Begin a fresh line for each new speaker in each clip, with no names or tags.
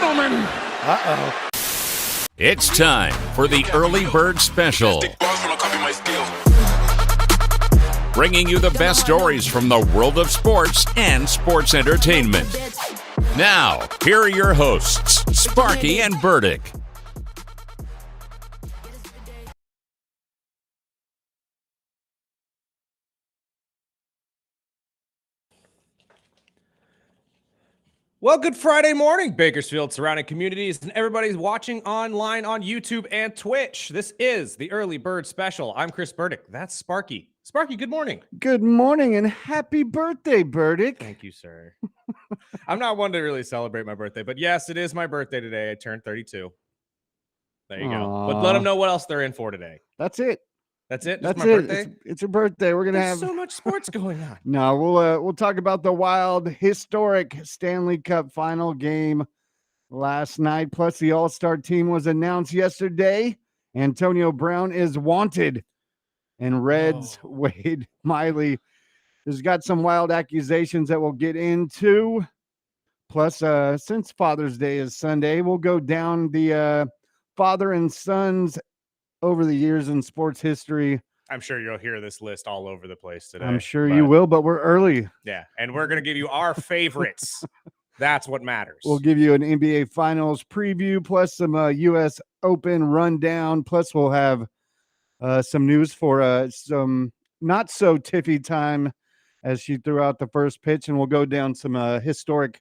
gentlemen.
Uh-oh.
It's time for the Early Bird Special. Bringing you the best stories from the world of sports and sports entertainment. Now, here are your hosts, Sparky and Burdick.
Well, good Friday morning, Bakersfield, surrounding communities, and everybody's watching online on YouTube and Twitch. This is the Early Bird Special. I'm Chris Burdick. That's Sparky. Sparky, good morning.
Good morning and happy birthday, Burdick.
Thank you, sir. I'm not one to really celebrate my birthday, but yes, it is my birthday today. I turned 32. There you go. But let them know what else they're in for today.
That's it.
That's it?
That's
my
it.
Birthday?
It's your birthday. We're gonna
There's
have
so much sports going on.
No, we'll talk about the wild, historic Stanley Cup final game last night. Plus, the All-Star team was announced yesterday. Antonio Brown is wanted, and Reds Wade Miley has got some wild accusations that we'll get into. Plus, since Father's Day is Sunday, we'll go down the father and sons over the years in sports history.
I'm sure you'll hear this list all over the place today.
I'm sure you will, but we're early.
Yeah, and we're going to give you our favorites. That's what matters.
We'll give you an NBA Finals preview, plus some U.S. Open rundown. Plus, we'll have some news for some not so tiffy time as she threw out the first pitch, and we'll go down some historic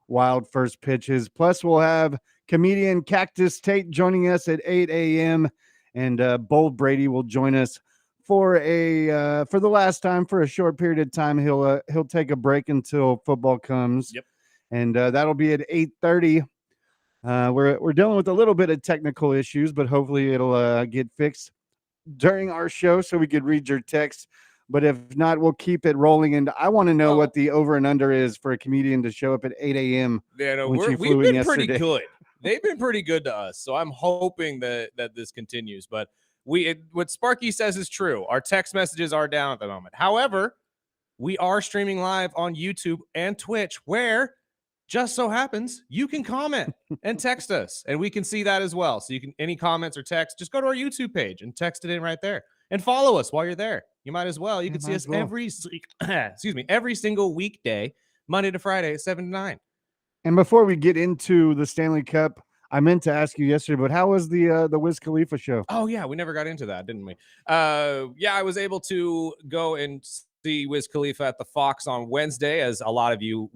wild first pitches. Plus, we'll have comedian Cactus Tate joining us at 8 a.m., and Bold Brady will join us for the last time for a short period of time. He'll take a break until football comes.
Yep.
And that'll be at 8:30. We're dealing with a little bit of technical issues, but hopefully it'll get fixed during our show so we could read your text. But if not, we'll keep it rolling. And I want to know what the over and under is for a comedian to show up at 8 a.m.
Yeah, no,
when she
we've
flew in
been
yesterday.
pretty good. They've been pretty good to us, so I'm hoping that this continues. But what Sparky says is true. Our text messages are down at the moment. However, we are streaming live on YouTube and Twitch, where just so happens you can comment and text us, and we can see that as well. So you can any comments or text, just go to our YouTube page and text it in right there, and follow us while you're there. You might as well. You can see us every single weekday, Monday to Friday, 7 to 9.
And before we get into the Stanley Cup, I meant to ask you yesterday, but how was the Wiz Khalifa show?
Oh, yeah, we never got into that, didn't we? Yeah, I was able to go and see Wiz Khalifa at the Fox on Wednesday, as a lot of you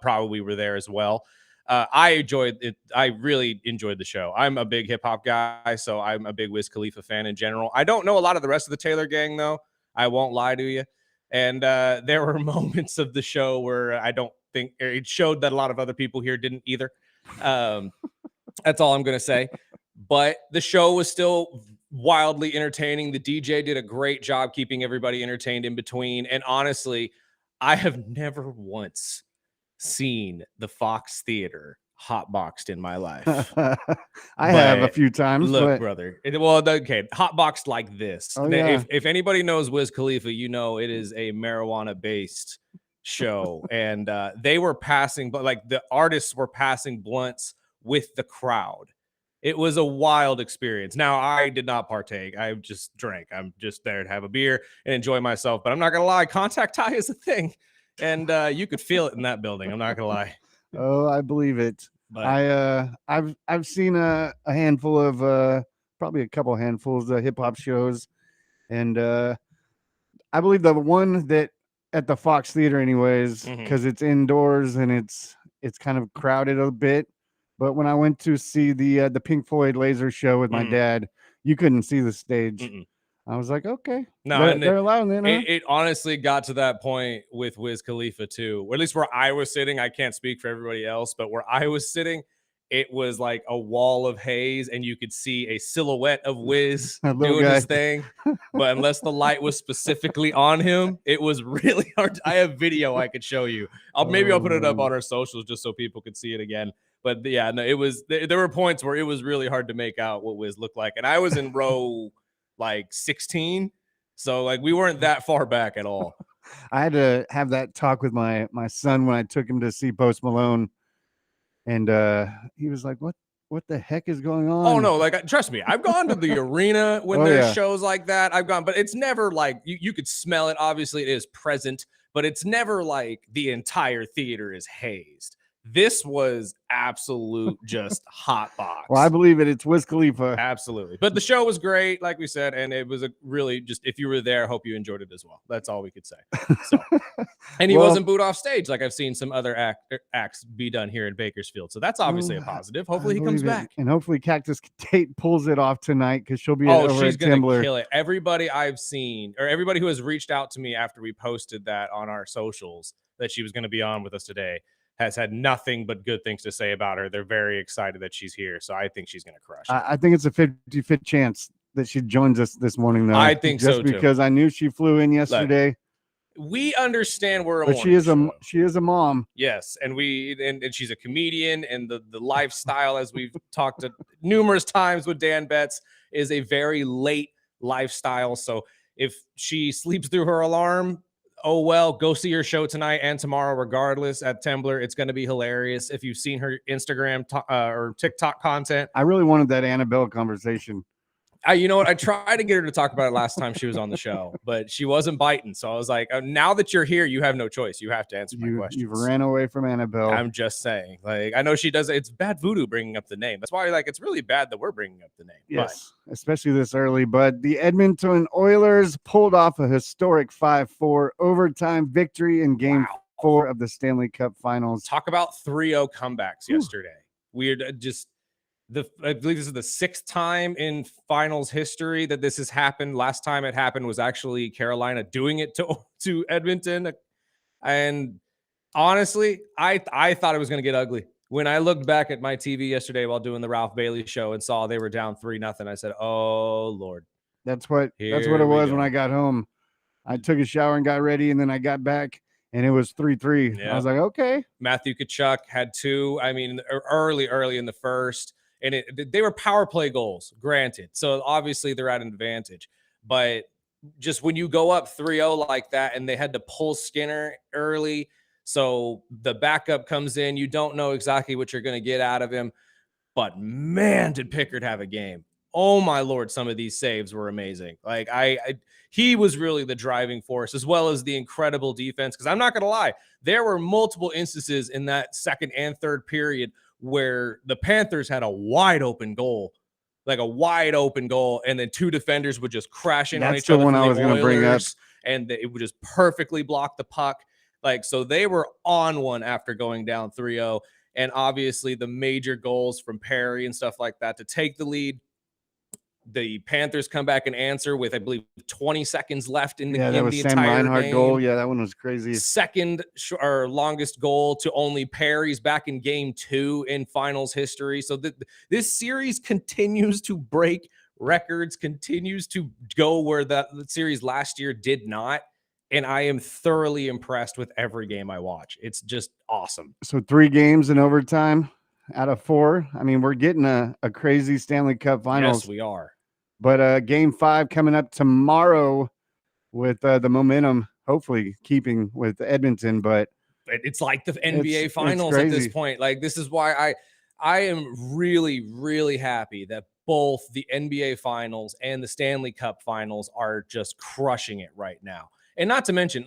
probably were there as well. I enjoyed it. I really enjoyed the show. I'm a big hip-hop guy, so I'm a big Wiz Khalifa fan in general. I don't know a lot of the rest of the Taylor gang, though. I won't lie to you. And there were moments of the show where I don't think it showed that a lot of other people here didn't either. That's all I'm going to say. But the show was still wildly entertaining. The DJ did a great job keeping everybody entertained in between. And honestly, I have never once seen the Fox Theater hotboxed in my life.
I have a few times.
Look, brother. Okay, hotboxed like this.
Oh, yeah.
If anybody knows Wiz Khalifa, you know it is a marijuana-based show. And they were passing, but like the artists were passing blunts with the crowd. It was a wild experience. Now, I did not partake. I just drank. I'm just there to have a beer and enjoy myself. But I'm not going to lie, contact high is a thing. And you could feel it in that building. I'm not going to lie.
Oh, I believe it.
But
I've seen a handful of probably a couple handfuls of hip hop shows, and I believe the one that at the Fox Theater, anyways, because it's indoors and it's kind of crowded a bit. But when I went to see the Pink Floyd laser show with my dad, you couldn't see the stage. I was like, okay,
no,
they're allowing it. Huh?
It honestly got to that point with Wiz Khalifa too, or at least where I was sitting. I can't speak for everybody else, but where I was sitting, it was like a wall of haze, and you could see a silhouette of Wiz doing his thing. But unless the light was specifically on him, it was really hard. I have video I could show you. I'll put it up on our socials just so people could see it again. But yeah, no, it was. There were points where it was really hard to make out what Wiz looked like, and I was in row like 16, so like we weren't that far back at all.
I had to have that talk with my son when I took him to see Post Malone, and he was like, what the heck is going on?
Oh no, like trust me, I've gone to the arena when
Oh,
there's
yeah.
shows like that. I've gone, but it's never like you could smell it. Obviously, it is present, but it's never like the entire theater is hazed. This was absolute just hot box.
Well, I believe it. It's Wiz Khalifa.
Absolutely. But the show was great, like we said, and it was a really just if you were there, hope you enjoyed it as well. That's all we could say. So, and he
Well-
wasn't booed off stage like I've seen some other acts be done here in Bakersfield. So that's obviously a positive. Hopefully he comes
believe it.
back.
And hopefully Cactus Tate pulls it off tonight because she'll be
Oh,
over
she's
at
gonna
Timber.
kill it. Everybody I've seen, or everybody who has reached out to me after we posted that on our socials that she was going to be on with us today, has had nothing but good things to say about her. They're very excited that she's here. So I think she's going to crush it.
I think it's a 50-50 chance that she joins us this morning, though.
I think
just
so, too.
because I knew she flew in yesterday.
We understand we're a
But she is
morning show.
she is a mom.
Yes, and and she's a comedian, and the lifestyle, as we've talked to numerous times with Dan Betts, is a very late lifestyle. So if she sleeps through her alarm, oh well, go see her show tonight and tomorrow, regardless at Temblor. It's going to be hilarious. If you've seen her Instagram or TikTok content,
I really wanted that Annabelle conversation.
you know what? I tried to get her to talk about it last time she was on the show, but she wasn't biting. So I was like, now that you're here, you have no choice. You have to answer my questions.
You've ran away from Annabelle.
I'm just saying. Like, I know she does. It's bad voodoo bringing up the name. That's why, like, it's really bad that we're bringing up the name.
Yes, especially this early. But the Edmonton Oilers pulled off a historic 5-4 overtime victory in Game 4 of the Stanley Cup Finals.
Talk about 3-0 comebacks yesterday. Weird. Just I believe this is the 6th time in finals history that this has happened. Last time it happened was actually Carolina doing it to Edmonton. And honestly, I thought it was going to get ugly. When I looked back at my TV yesterday while doing the Ralph Bailey show and saw they were down 3-0, I said, "Oh Lord."
That's what it
Here we
was
go.
when I got home. I took a shower and got ready, and then I got back, and it was 3-3.
Yeah.
I was like, okay.
Matthew Tkachuk had 2. I mean, early in the first, and they were power play goals, granted. So obviously they're at an advantage. But just when you go up 3-0 like that, and they had to pull Skinner early, so the backup comes in, you don't know exactly what you're going to get out of him. But man, did Pickard have a game. Oh my Lord, some of these saves were amazing. Like he was really the driving force, as well as the incredible defense. Because I'm not going to lie, there were multiple instances in that second and third period where the Panthers had a wide open goal, and then 2 defenders would just crash in on each other.
That's the one I was going to bring up.
And it would just perfectly block the puck. Like, so they were on one after going down 3-0. And obviously the major goals from Perry and stuff like that to take the lead. The Panthers come back and answer with, I believe, 20 seconds left in the
that was Sam
entire
Reinhart
game.
goal. Yeah, that one was crazy.
Second or longest goal to only Perry's back in Game 2 in finals history. So this series continues to break records, continues to go where the series last year did not. And I am thoroughly impressed with every game I watch. It's just awesome.
So 3 games in overtime out of 4. I mean, we're getting a crazy Stanley Cup Finals.
Yes, we are.
But Game 5 coming up tomorrow with the momentum, hopefully keeping with Edmonton. But
it's like the NBA Finals at this point. Like, this is why I am really, really happy that both the NBA Finals and the Stanley Cup Finals are just crushing it right now. And not to mention,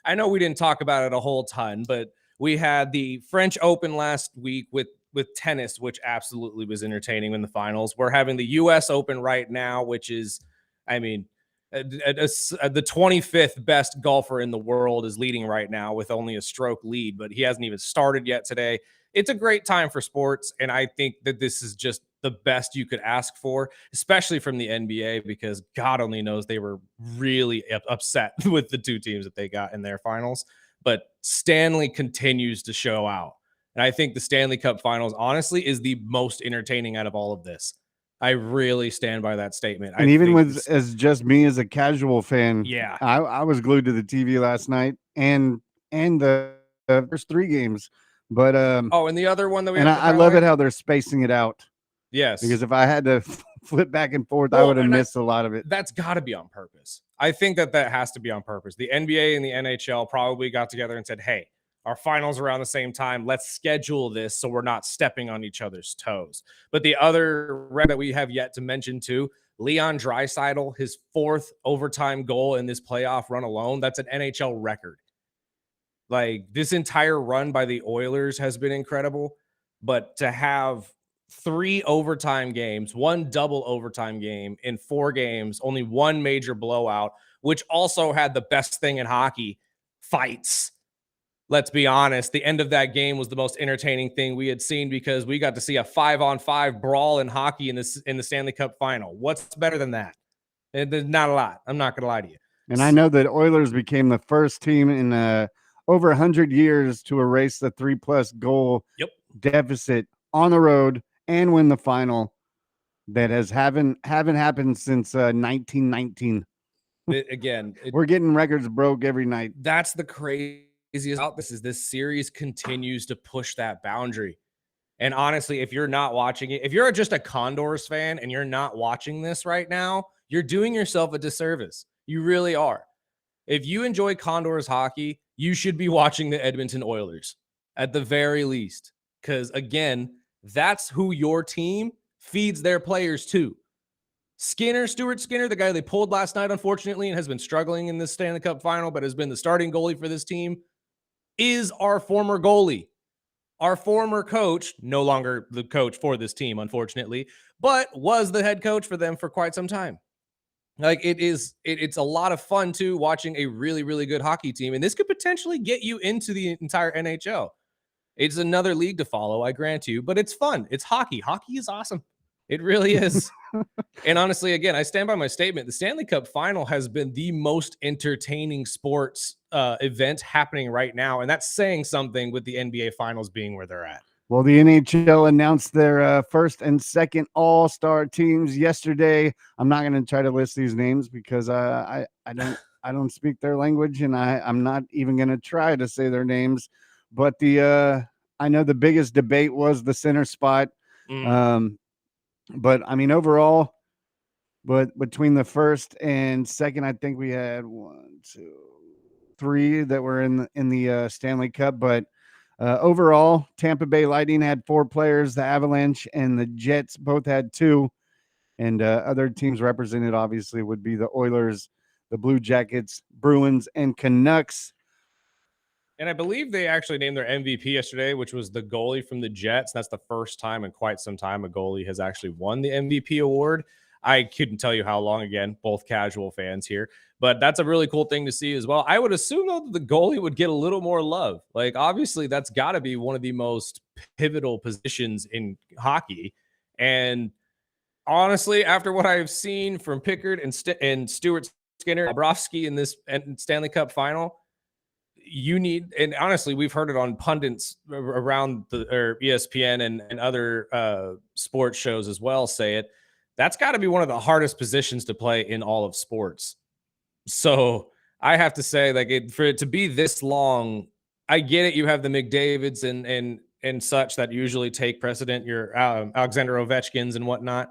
I know we didn't talk about it a whole ton, but we had the French Open last week with tennis, which absolutely was entertaining in the finals. We're having the U.S. Open right now, which is, I mean, the 25th best golfer in the world is leading right now with only a stroke lead, but he hasn't even started yet today. It's a great time for sports, and I think that this is just the best you could ask for, especially from the NBA, because God only knows they were really upset with the 2 teams that they got in their finals. But Stanley continues to show out. And I think the Stanley Cup Finals, honestly, is the most entertaining out of all of this. I really stand by that statement.
And even as just me as a casual fan,
yeah,
I was glued to the TV last night and the first 3 games. But
and the other one that we
I love it how they're spacing it out.
Yes,
because if I had to flip back and forth, I would have missed a lot of it.
That's got to be on purpose. I think that has to be on purpose. The NBA and the NHL probably got together and said, "Hey, Our finals around the same time. Let's schedule this so we're not stepping on each other's toes. But the other that we have yet to mention too, Leon Draisaitl, his 4th overtime goal in this playoff run alone, that's an NHL record. Like, this entire run by the Oilers has been incredible, but to have 3 overtime games, 1 double overtime game in 4 games, only 1 major blowout, which also had the best thing in hockey, fights. Let's be honest, the end of that game was the most entertaining thing we had seen because we got to see a 5-on-5 brawl in hockey in the Stanley Cup final. What's better than that? There's not a lot. I'm not going to lie to you.
And I know that Oilers became the first team in over 100 years to erase the 3+ goal deficit on the road and win the final. That haven't happened since 1919. We're getting records broke every night.
That's the craziest about this series continues to push that boundary. And honestly, if you're not watching it, if you're just a Condors fan and you're not watching this right now, you're doing yourself a disservice. You really are. If you enjoy Condors hockey, you should be watching the Edmonton Oilers at the very least. Because again, that's who your team feeds their players to. Stuart Skinner, the guy they pulled last night, unfortunately, and has been struggling in this Stanley Cup final, but has been the starting goalie for this team, is our former goalie. Our former coach, no longer the coach for this team, unfortunately, but was the head coach for them for quite some time. Like, it's a lot of fun too, watching a really, really good hockey team. And this could potentially get you into the entire NHL. It's another league to follow, I grant you, but it's fun. It's hockey. Hockey is awesome. It really is. And honestly, again, I stand by my statement. The Stanley Cup final has been the most entertaining sports event happening right now. And that's saying something with the NBA finals being where they're at.
Well, the NHL announced their first and second all-star teams yesterday. I'm not going to try to list these names because I don't speak their language, and I'm not even going to try to say their names. But I know the biggest debate was the center spot. But I mean, overall, but between the first and second, I think we had 1, 2, 3 that were in the Stanley Cup. But overall, Tampa Bay Lightning had 4 players. The Avalanche and the Jets both had 2. And other teams represented, obviously, would be the Oilers, the Blue Jackets, Bruins, and Canucks.
And I believe they actually named their MVP yesterday, which was the goalie from the Jets. That's the first time in quite some time a goalie has actually won the MVP award. I couldn't tell you how long, again, both casual fans here, but that's a really cool thing to see as well. I would assume, though, that the goalie would get a little more love. Like, obviously, that's got to be one of the most pivotal positions in hockey. And honestly, after what I've seen from Pickard and Stuart Skinner, Bobrovsky in this Stanley Cup final, you need, and honestly, we've heard it on pundits around the ESPN and other sports shows as well say it. That's got to be one of the hardest positions to play in all of sports. So I have to say, like, for it to be this long, I get it. You have the McDavids and such that usually take precedent, your Alexander Ovechkins and whatnot.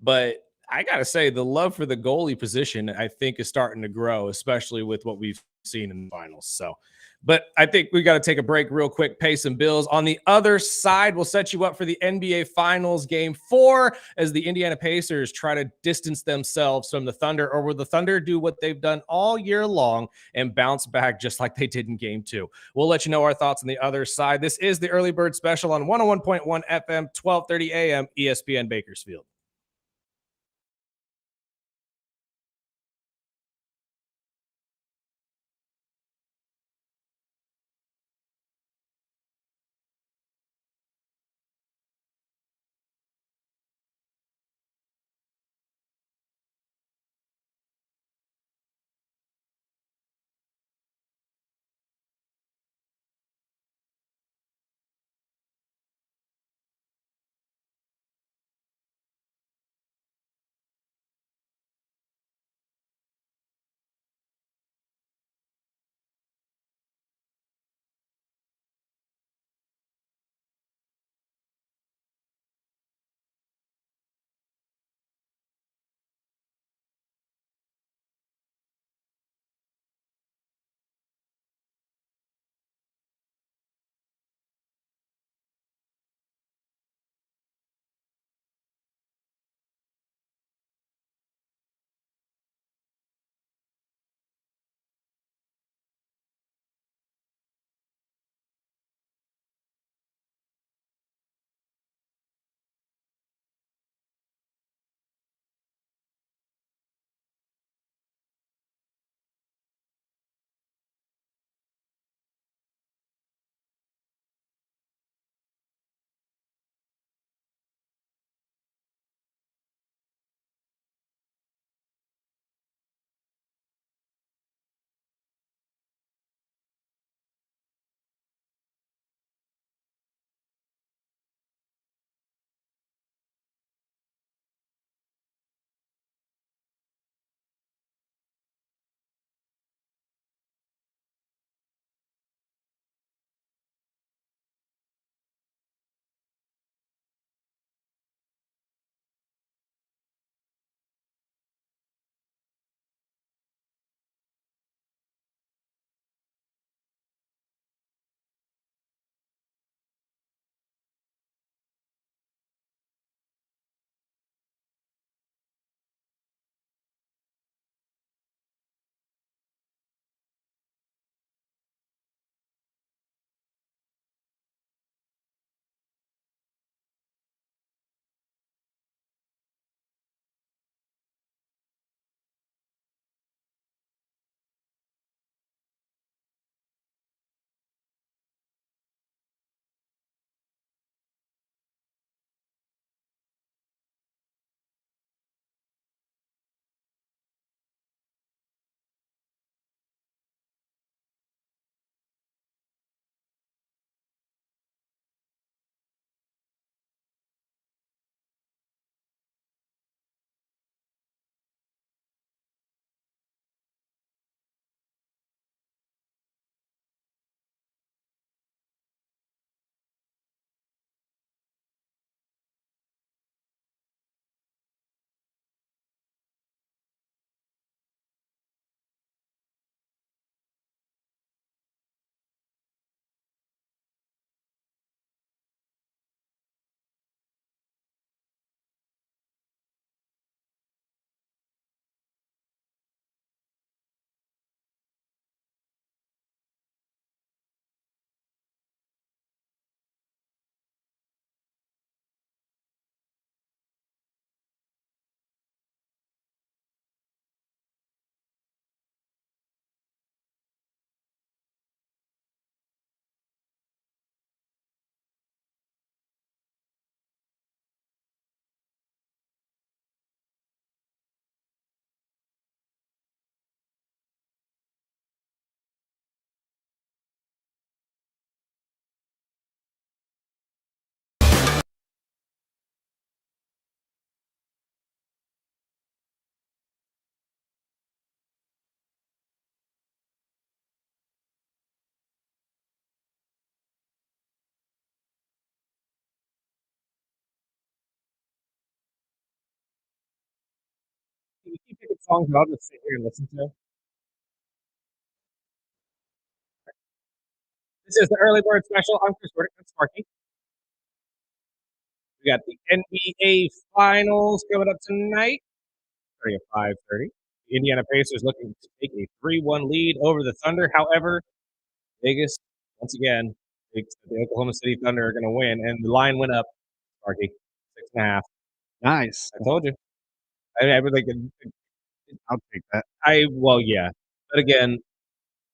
But I got to say, the love for the goalie position, I think, is starting to grow, especially with what we've seen in the finals. So, but I think we got to take a break real quick, pay some bills. On the other side, we'll set you up for the NBA Finals Game 4 as the Indiana Pacers try to distance themselves from the Thunder, or will the Thunder do what they've done all year long and bounce back just like they did in Game 2? We'll let you know our thoughts on the other side. This is the Early Bird Special on 101.1 FM, 1230 AM, ESPN Bakersfield. songs that I'll just sit here and listen to. This is the early bird special. I'm Chris Burdick. That's Sparky. We got the NBA Finals coming up tonight, starting at 5:30. The Indiana Pacers looking to take a 3-1 lead over the Thunder. However, Vegas, once again, thinks that the Oklahoma City Thunder are going to win, and the line went up, Sparky, 6.5.
Nice.
I told you. I was like,
I'll take that.
well, yeah. But again,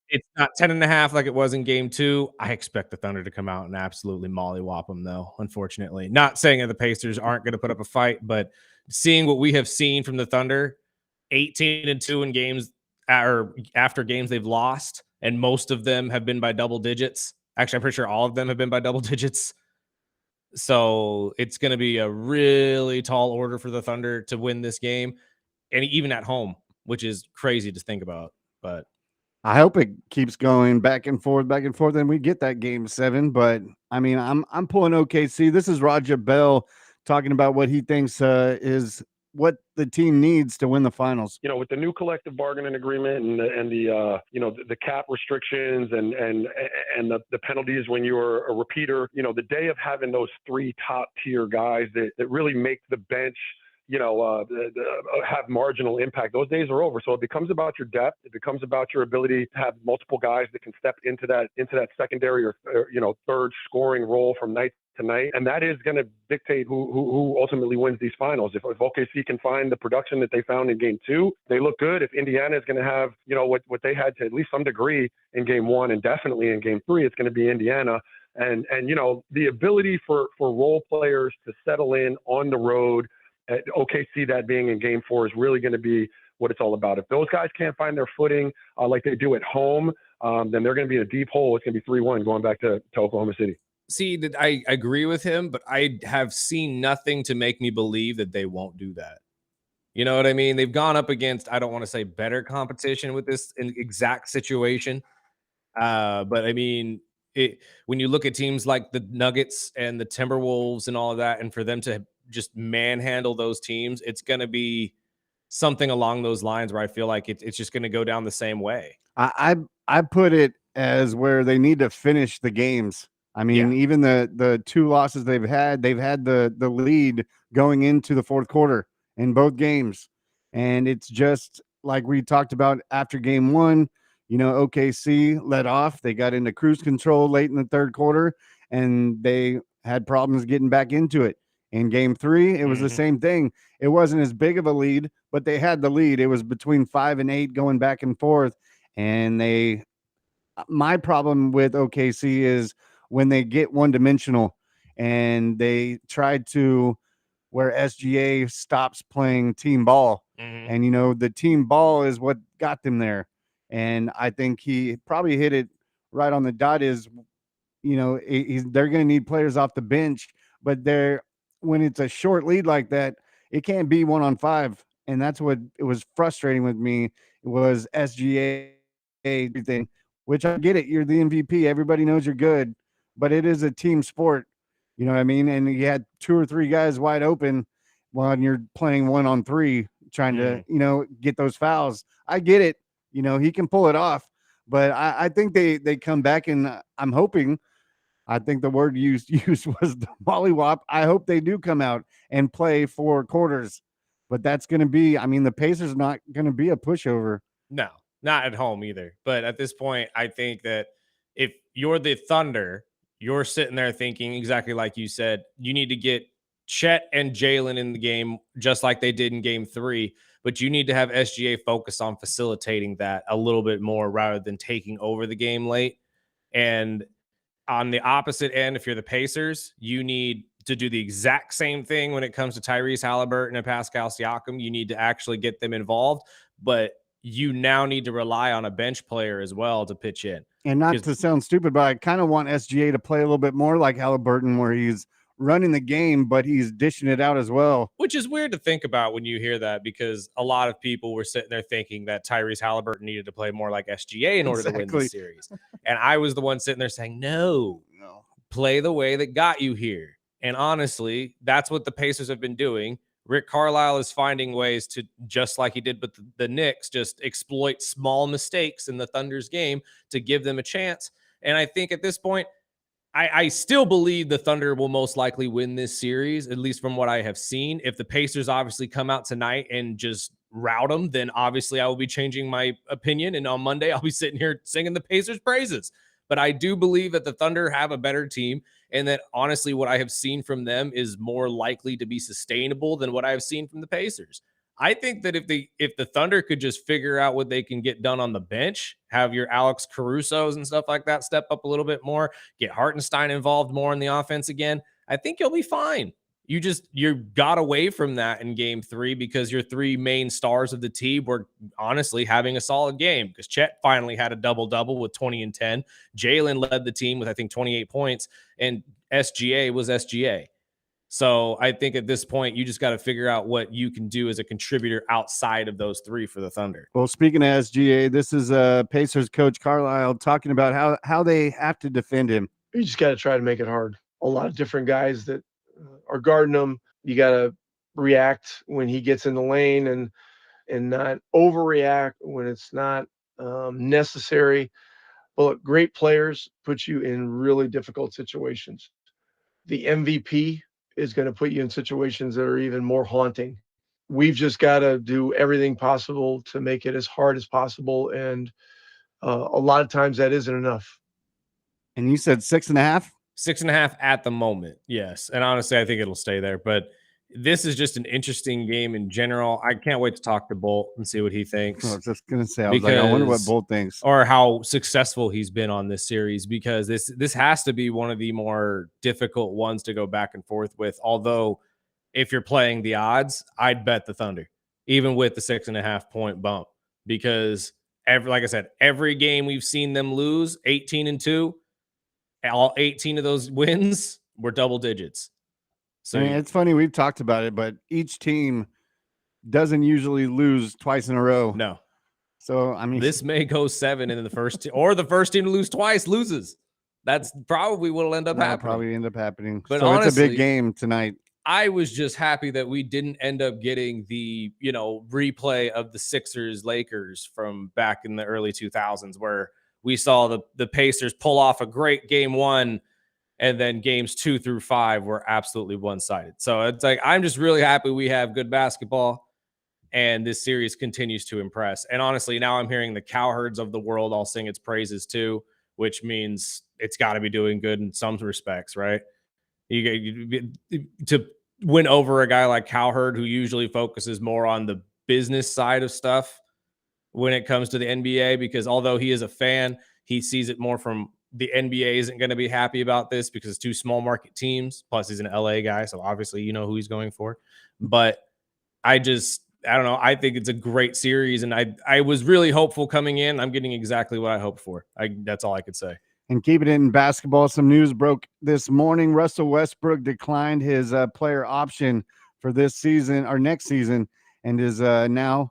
it's not 10.5 like it was in game 2. I expect the Thunder to come out and absolutely mollywop them, though, unfortunately. Not saying that the Pacers aren't going to put up a fight, but seeing what we have seen from the Thunder, 18-2 in games or after games they've lost, and most of them have been by double digits. Actually, I'm pretty sure all of them have been by double digits. So it's going to be a really tall order for the Thunder to win this game, and even at home, which is crazy to think about. But
I hope it keeps going back and forth, and we get that game 7. But I mean, I'm pulling OKC. This is Roger Bell talking about what he thinks is what the team needs to win the finals.
With the new collective bargaining agreement and the cap restrictions and the penalties when you're a repeater, the day of having those 3 top tier guys that really make the bench have marginal impact. Those days are over. So it becomes about your depth. It becomes about your ability to have multiple guys that can step into that secondary or third scoring role from night to night. And that is going to dictate who ultimately wins these finals. If OKC can find the production that they found in game 2, they look good. If Indiana is going to have, what they had to at least some degree in game 1 and definitely in game 3, it's going to be Indiana. And the ability for role players to settle in on the road at OKC, that being in game 4, is really going to be what it's all about. If those guys can't find their footing like they do at home, then they're going to be in a deep hole. It's going to be 3-1 going back to Oklahoma City.
See, that I agree with him, but I have seen nothing to make me believe that they won't do that. You know what I mean? They've gone up against, I don't want to say better competition with this exact situation. But I mean, when you look at teams like the Nuggets and the Timberwolves and all of that, and for them to just manhandle those teams, it's going to be something along those lines where I feel like it's just going to go down the same way.
I put it as where they need to finish the games. I mean, even the 2 losses they've had the lead going into the fourth quarter in both games. And it's just like we talked about after game 1, OKC let off. They got into cruise control late in the third quarter, and they had problems getting back into it. In game 3, it was the same thing. It wasn't as big of a lead, but they had the lead. It was between 5 and 8 going back and forth. And my problem with OKC is when they get one-dimensional and they try to where SGA stops playing team ball. And, the team ball is what got them there. And I think he probably hit it right on the dot is, they're going to need players off the bench, but when it's a short lead like that, it can't be 1-on-5. And that's what it was frustrating with me. It was SGA everything, which I get it. You're the MVP. Everybody knows you're good, but it is a team sport. You know what I mean? And you had 2 or 3 guys wide open while you're playing 1-on-3, trying to, get those fouls. I get it. He can pull it off, but I think they come back, and I'm hoping, I think the word used was the mollywop. I hope they do come out and play 4 quarters, but that's going to be, the Pacers not going to be a pushover.
No, not at home either. But at this point, I think that if you're the Thunder, you're sitting there thinking exactly like you said, you need to get Chet and Jalen in the game just like they did in game 3, but you need to have SGA focus on facilitating that a little bit more rather than taking over the game late. And on the opposite end, if you're the Pacers, you need to do the exact same thing when it comes to Tyrese Halliburton and Pascal Siakam. You need to actually get them involved, but you now need to rely on a bench player as well to pitch in.
And not to sound stupid, but I kind of want SGA to play a little bit more like Halliburton, where he's running the game, but he's dishing it out as well.
Which is weird to think about when you hear that, because a lot of people were sitting there thinking that Tyrese Halliburton needed to play more like SGA in order to win the series. And I was the one sitting there saying, no, play the way that got you here. And honestly, that's what the Pacers have been doing Rick Carlisle is finding ways to, just like he did with the Knicks, just exploit small mistakes in the Thunder's game to give them a chance. And I think at this point, I still believe the Thunder will most likely win this series, at least from what I have seen. If the Pacers obviously come out tonight and just rout them, then obviously I will be changing my opinion. And on Monday, I'll be sitting here singing the Pacers' praises. But I do believe that the Thunder have a better team, and that honestly, what I have seen from them is more likely to be sustainable than what I have seen from the Pacers. I think that if the Thunder could just figure out what they can get done on the bench, have your Alex Caruso's and stuff like that step up a little bit more, get Hartenstein involved more in the offense again, I think you'll be fine. You got away from that in game 3 because your 3 main stars of the team were honestly having a solid game, because Chet finally had a double-double with 20 and 10. Jalen led the team with, I think, 28 points, and SGA was SGA. So I think at this point, you just got to figure out what you can do as a contributor outside of those 3 for the Thunder.
Well, speaking of SGA, this is Pacers coach Carlisle talking about how they have to defend him.
You just got to try to make it hard. A lot of different guys that are guarding him. You got to react when he gets in the lane and not overreact when it's not necessary. Well, great players put you in really difficult situations. The MVP is going to put you in situations that are even more haunting. We've just got to do everything possible to make it as hard as possible. And a lot of times that isn't enough.
And you said 6.5?
6.5 at the moment. Yes. And honestly, I think it'll stay there, but this is just an interesting game in general. I can't wait to talk to Bolt and see what he thinks.
I was just going to say, I wonder what Bolt thinks.
Or how successful he's been on this series, because this has to be one of the more difficult ones to go back and forth with. Although, if you're playing the odds, I'd bet the Thunder, even with the 6.5 point bump, because like I said, every game we've seen them lose 18-2, all 18 of those wins were double digits. So
I mean, it's funny, we've talked about it, but each team doesn't usually lose twice in a row.
No.
So, I mean,
this may go 7 in the first or the first team to lose twice loses. That's probably what'll end up happening.
Probably end up happening.
But
so
honestly,
it's a big game tonight.
I was just happy that we didn't end up getting the, replay of the Sixers Lakers from back in the early 2000s, where we saw the Pacers pull off a great game 1, and then games 2 through 5 were absolutely one-sided. So it's like, I'm just really happy we have good basketball, and this series continues to impress. And honestly, now I'm hearing the Cowherds of the world all sing its praises too, which means it's got to be doing good in some respects, right? To win over a guy like Cowherd, who usually focuses more on the business side of stuff when it comes to the NBA, because although he is a fan, he sees it more from the NBA isn't going to be happy about this because it's 2 small market teams. Plus, he's an LA guy, so obviously you know who he's going for. But I don't know. I think it's a great series, and I was really hopeful coming in. I'm getting exactly what I hoped for. That's all I could say.
And keeping it in basketball, some news broke this morning. Russell Westbrook declined his player option for this season or next season, and is now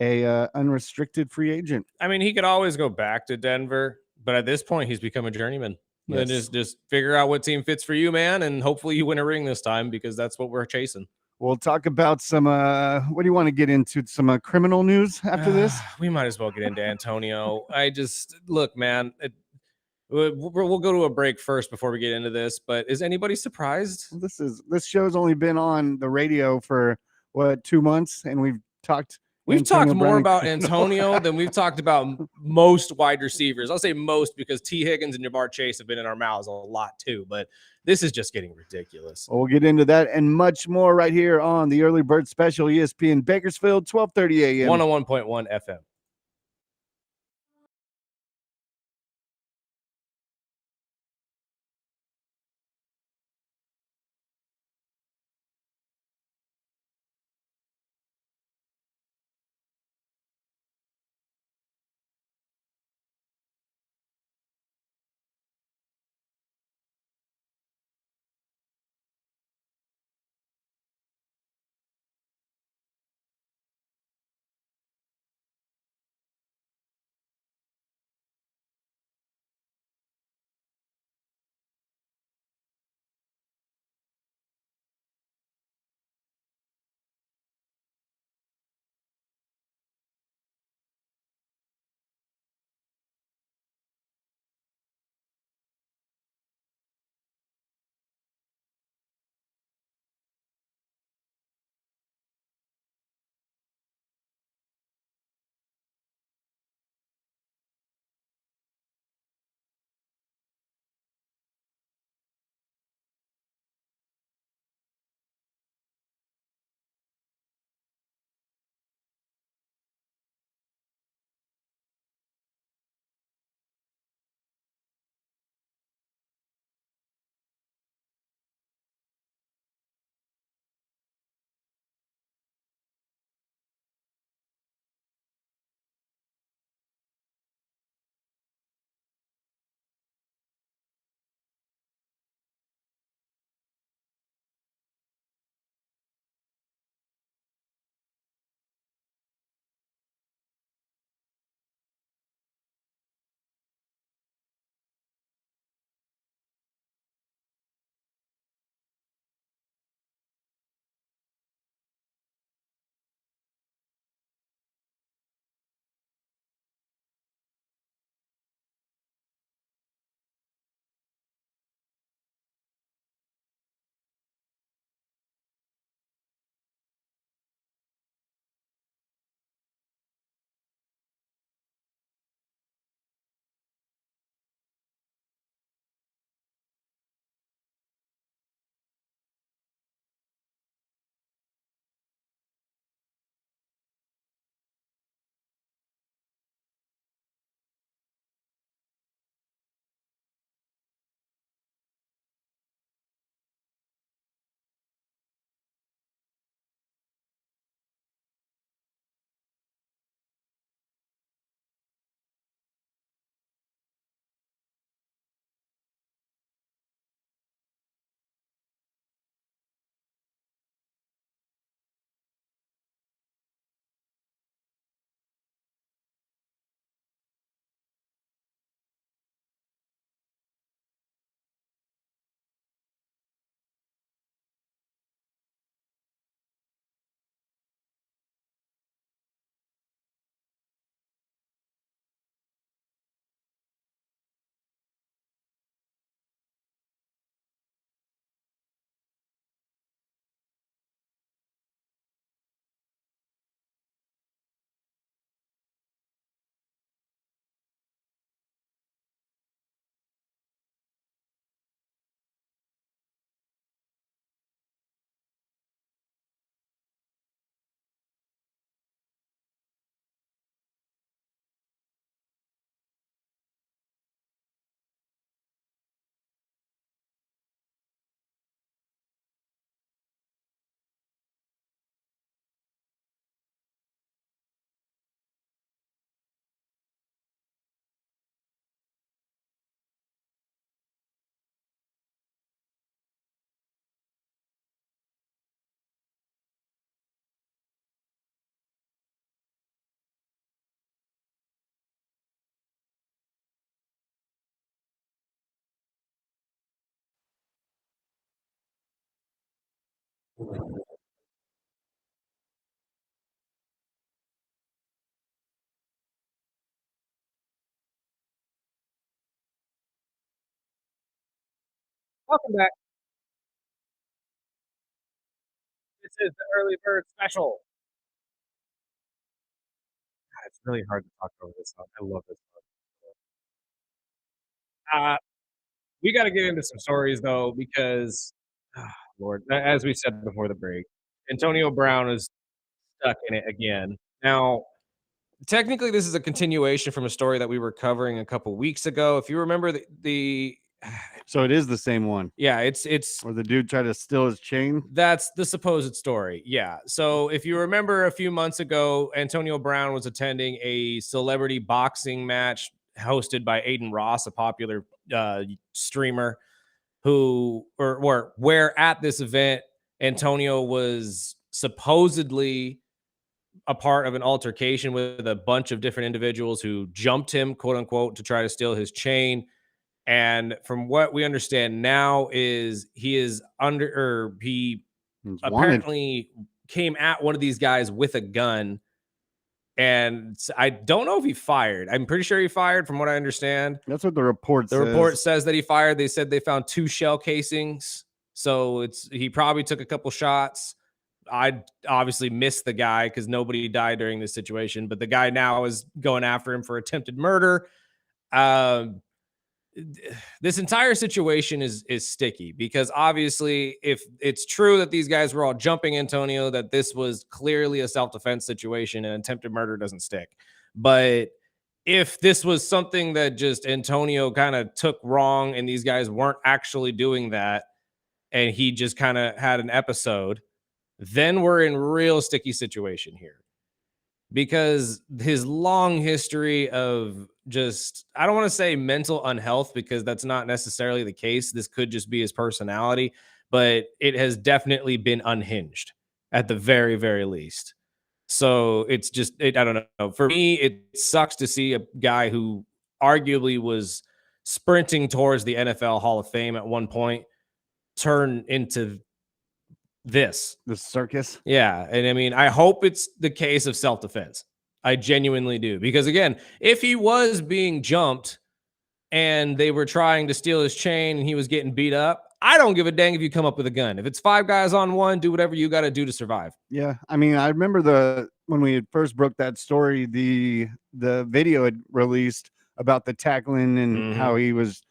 a unrestricted free agent.
I mean, he could always go back to Denver, but at this point, he's become a journeyman. Yes. And just figure out what team fits for you, man, and hopefully you win a ring this time, because that's what we're chasing.
We'll talk about some, what do you want to get into? Some criminal news after this?
We might as well get into Antonio. Look, man, we'll go to a break first before we get into this, but is anybody surprised?
This show's only been on the radio for, 2 months, and we've talked
more about Antonio than we've talked about most wide receivers. I'll say most because T. Higgins and Jamar Chase have been in our mouths a lot too, but this is just getting ridiculous.
We'll get into that and much more right here on the Early Bird Special, ESPN Bakersfield, 12:30 a.m.
101.1 FM. Welcome back. This is the early bird special. God, it's really hard to talk over this song. I love this song. We got to get into some stories though, because Lord, as we said before the break, Antonio Brown is stuck in it again. Now, technically, this is a continuation from a story that we were covering a couple weeks ago. If you remember the
So it is the same one
yeah, it's
where the dude tried to steal his chain.
that's the supposed story. Yeah. So if you remember a few months ago, Antonio Brown was attending a celebrity boxing match hosted by Aiden Ross, a popular streamer who or where at this event Antonio was supposedly a part of an altercation with a bunch of different individuals who jumped him, quote unquote, to try to steal his chain. And from what we understand now is he is under or he
He's wanted.
apparently came at one of these guys with a gun. And I don't know if he fired. I'm pretty sure he fired from what I understand.
That's what the report
The
says.
report says that he fired. They said they found 2 shell casings. So he probably took a couple shots. I obviously missed the guy because nobody died during this situation, but the guy now is going after him for attempted murder. Um, this entire situation is sticky because obviously if it's true that these guys were all jumping Antonio, that this was clearly a self-defense situation and attempted murder doesn't stick. But if this was something that just Antonio kind of took wrong and these guys weren't actually doing that and he just kind of had an episode, then we're in real sticky situation here because his long history of just, I don't want to say mental unhealth because that's not necessarily the case. This could just be his personality, but it has definitely been unhinged at the very, very least. So it's just, I don't know. For me, it sucks to see a guy who arguably was sprinting towards the NFL Hall of Fame at one point turn into this.
The circus.
Yeah. And I mean, I hope it's the case of self defense. I genuinely do. Because again, if he was being jumped and they were trying to steal his chain and he was getting beat up, I don't give a dang if you come up with a gun. If it's 5 guys on one, do whatever you got to do to survive.
Yeah, I mean, I remember when we had first broke that story, the video had released about the tackling and how he was,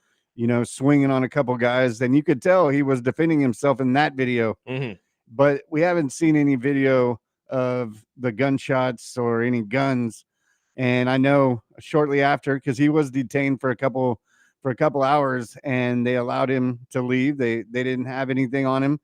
swinging on a couple guys, and you could tell he was defending himself in that video. But we haven't seen any video of the gunshots or any guns. And I know shortly after, because he was detained for a couple hours, and they allowed him to leave. They didn't have anything on him.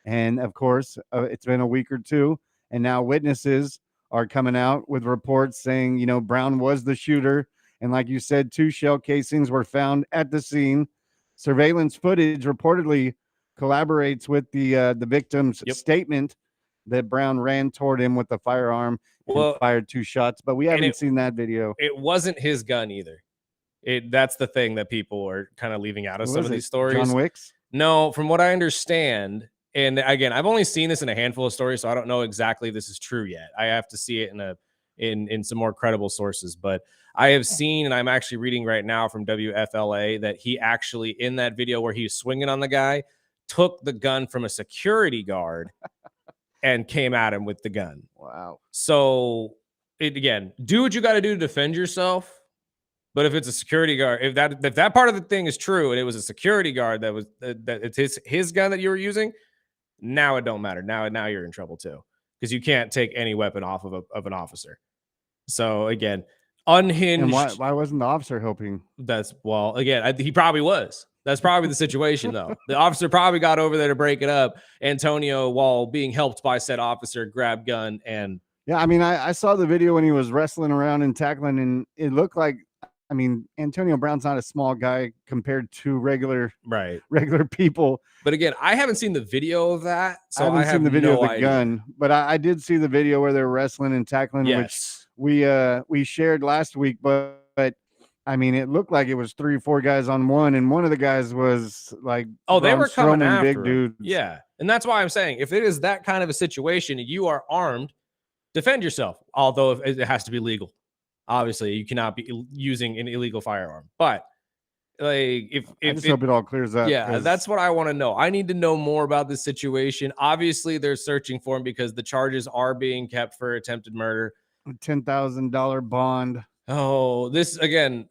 And of course, it's been a week or two, and now witnesses are coming out with reports saying, Brown was the shooter. And like you said, 2 shell casings were found at the scene. Surveillance footage reportedly collaborates with the victim's statement that Brown ran toward him with the firearm and fired 2 shots. But we haven't seen that video.
It wasn't his gun either. That's the thing that people are kind of leaving out of some of these stories.
John Wick's?
No, from what I understand, and again, I've only seen this in a handful of stories, so I don't know exactly if this is true yet. I have to see it in some more credible sources. But I have seen, and I'm actually reading right now from WFLA, that he actually, in that video where he was swinging on the guy, took the gun from a security guard and came at him with the gun.
Wow.
So, again, do what you got to do to defend yourself. But if it's a security guard, if that part of the thing is true, and it was a security guard that was that it's his gun that you were using, now it don't matter. Now you're in trouble too, because you can't take any weapon off of an officer. So again, unhinged.
And why wasn't the officer helping?
He probably was. That's probably the situation though. The officer probably got over there to break it up. Antonio, while being helped by said officer, grabbed gun and.
Yeah, I mean, I saw the video when he was wrestling around and tackling, and it looked like. I mean, Antonio Brown's not a small guy compared to regular people.
But again, I haven't seen the video of that, so
I haven't seen the video of the
idea.
gun. But I did see the video where they're wrestling and tackling, which we shared last week. But I mean, it looked like it was 3 or 4 guys on one, and one of the guys was like,
oh, they
Braun
were coming
Strowman,
after
big
him.
dudes.
Yeah. And that's why I'm saying if it is that kind of a situation, you are armed, defend yourself. Although it has to be legal. Obviously, you cannot be using an illegal firearm. But like
I just hope it all clears up.
yeah, that's what I want to know. I need to know more about this situation. Obviously, they're searching for him because the charges are being kept for attempted murder.
a $10,000 bond.
Oh, this again,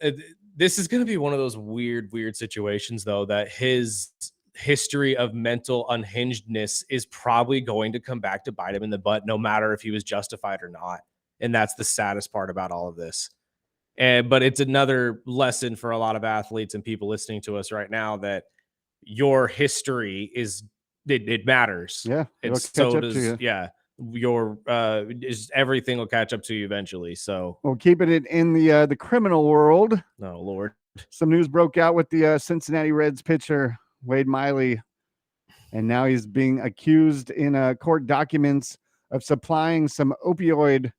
this is going to be one of those weird situations, though, that his history of mental unhingedness is probably going to come back to bite him in the butt, no matter if he was justified or not. And that's the saddest part about all of this. But it's another lesson for a lot of athletes and people listening to us right now that your history it matters.
Yeah, it'll
And
catch
so
up
does
to you.
your everything will catch up to you eventually. So
Well, keeping it in the criminal world,
oh Lord.
some news broke out with the Cincinnati Reds pitcher Wade Miley, and now he's being accused in court documents of supplying some opioid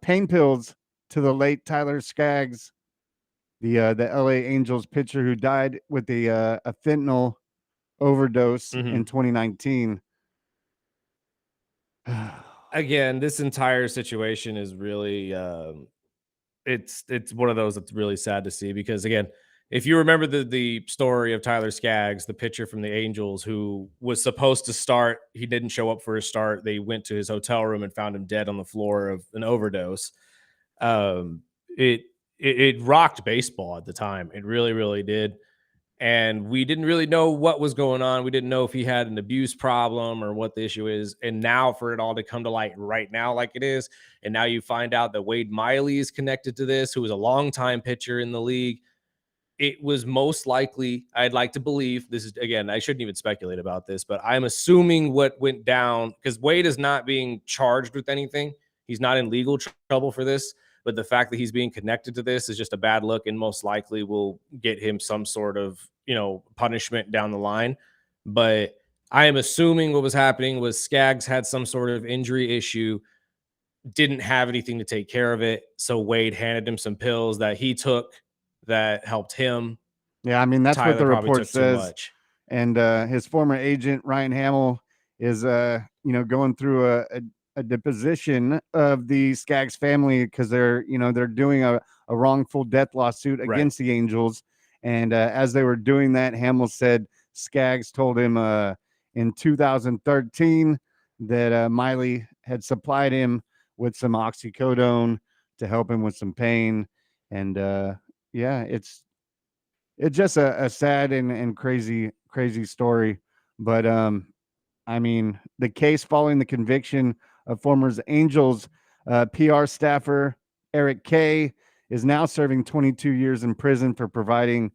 pain pills to the late Tyler Skaggs, the LA Angels pitcher who died with a fentanyl overdose in 2019.
Again, this entire situation is really it's one of those that's really sad to see because again, if you remember the story of Tyler Skaggs, the pitcher from the Angels who was supposed to start, he didn't show up for his start. They went to his hotel room and found him dead on the floor of an overdose. It rocked baseball at the time. It really did. And we didn't really know what was going on. We didn't know if he had an abuse problem or what the issue is. And now for it all to come to light right now like it is, and now you find out that Wade Miley is connected to this, who was a longtime pitcher in the league. It was most likely, I'd like to believe, this is, again, I shouldn't even speculate about this, but I'm assuming what went down, because Wade is not being charged with anything. He's not in legal trouble for this. But the fact that he's being connected to this is just a bad look and most likely will get him some sort of, punishment down the line. But I am assuming what was happening was Skaggs had some sort of injury issue, didn't have anything to take care of it. So Wade handed him some pills that he took that helped him.
Yeah, I mean, that's
Tyler
what the
probably
report
took too
says.
much.
And his former agent, Ryan Hamill, is, going through a deposition of the Skaggs family because they're doing a wrongful death lawsuit against the Angels. And as they were doing that, Hamill said Skaggs told him in 2013 that Miley had supplied him with some oxycodone to help him with some pain. And it's just a sad and crazy story. But I mean, the case following the conviction of former Angels PR staffer Eric Kay is now serving 22 years in prison for providing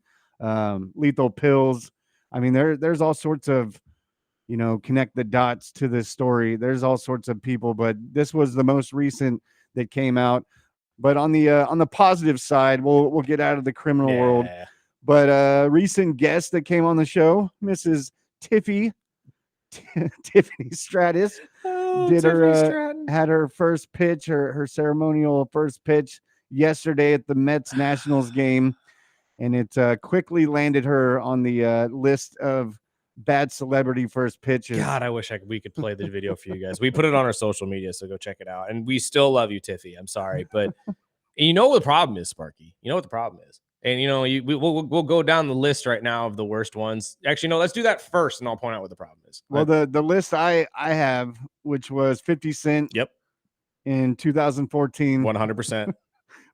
lethal pills. I mean, there's all sorts of, connect the dots to this story. There's all sorts of people, but this was the most recent that came out. But on the positive side, we'll get out of the criminal world. But recent guest that came on the show, Mrs. Tiffany Stratus, had her first pitch, her ceremonial first pitch yesterday at the Mets Nationals game, and it quickly landed her on the list of bad celebrity first pitches.
God, I wish we could play the video for you guys. We put it on our social media, so go check it out. And we still love you, Tiffy. I'm sorry, but you know what the problem is, Sparky. You know what the problem is. And, we'll go down the list right now of the worst ones. Actually, no, let's do that first, and I'll point out what the problem is.
Well, the list I have, which was 50 Cent in 2014.
100%.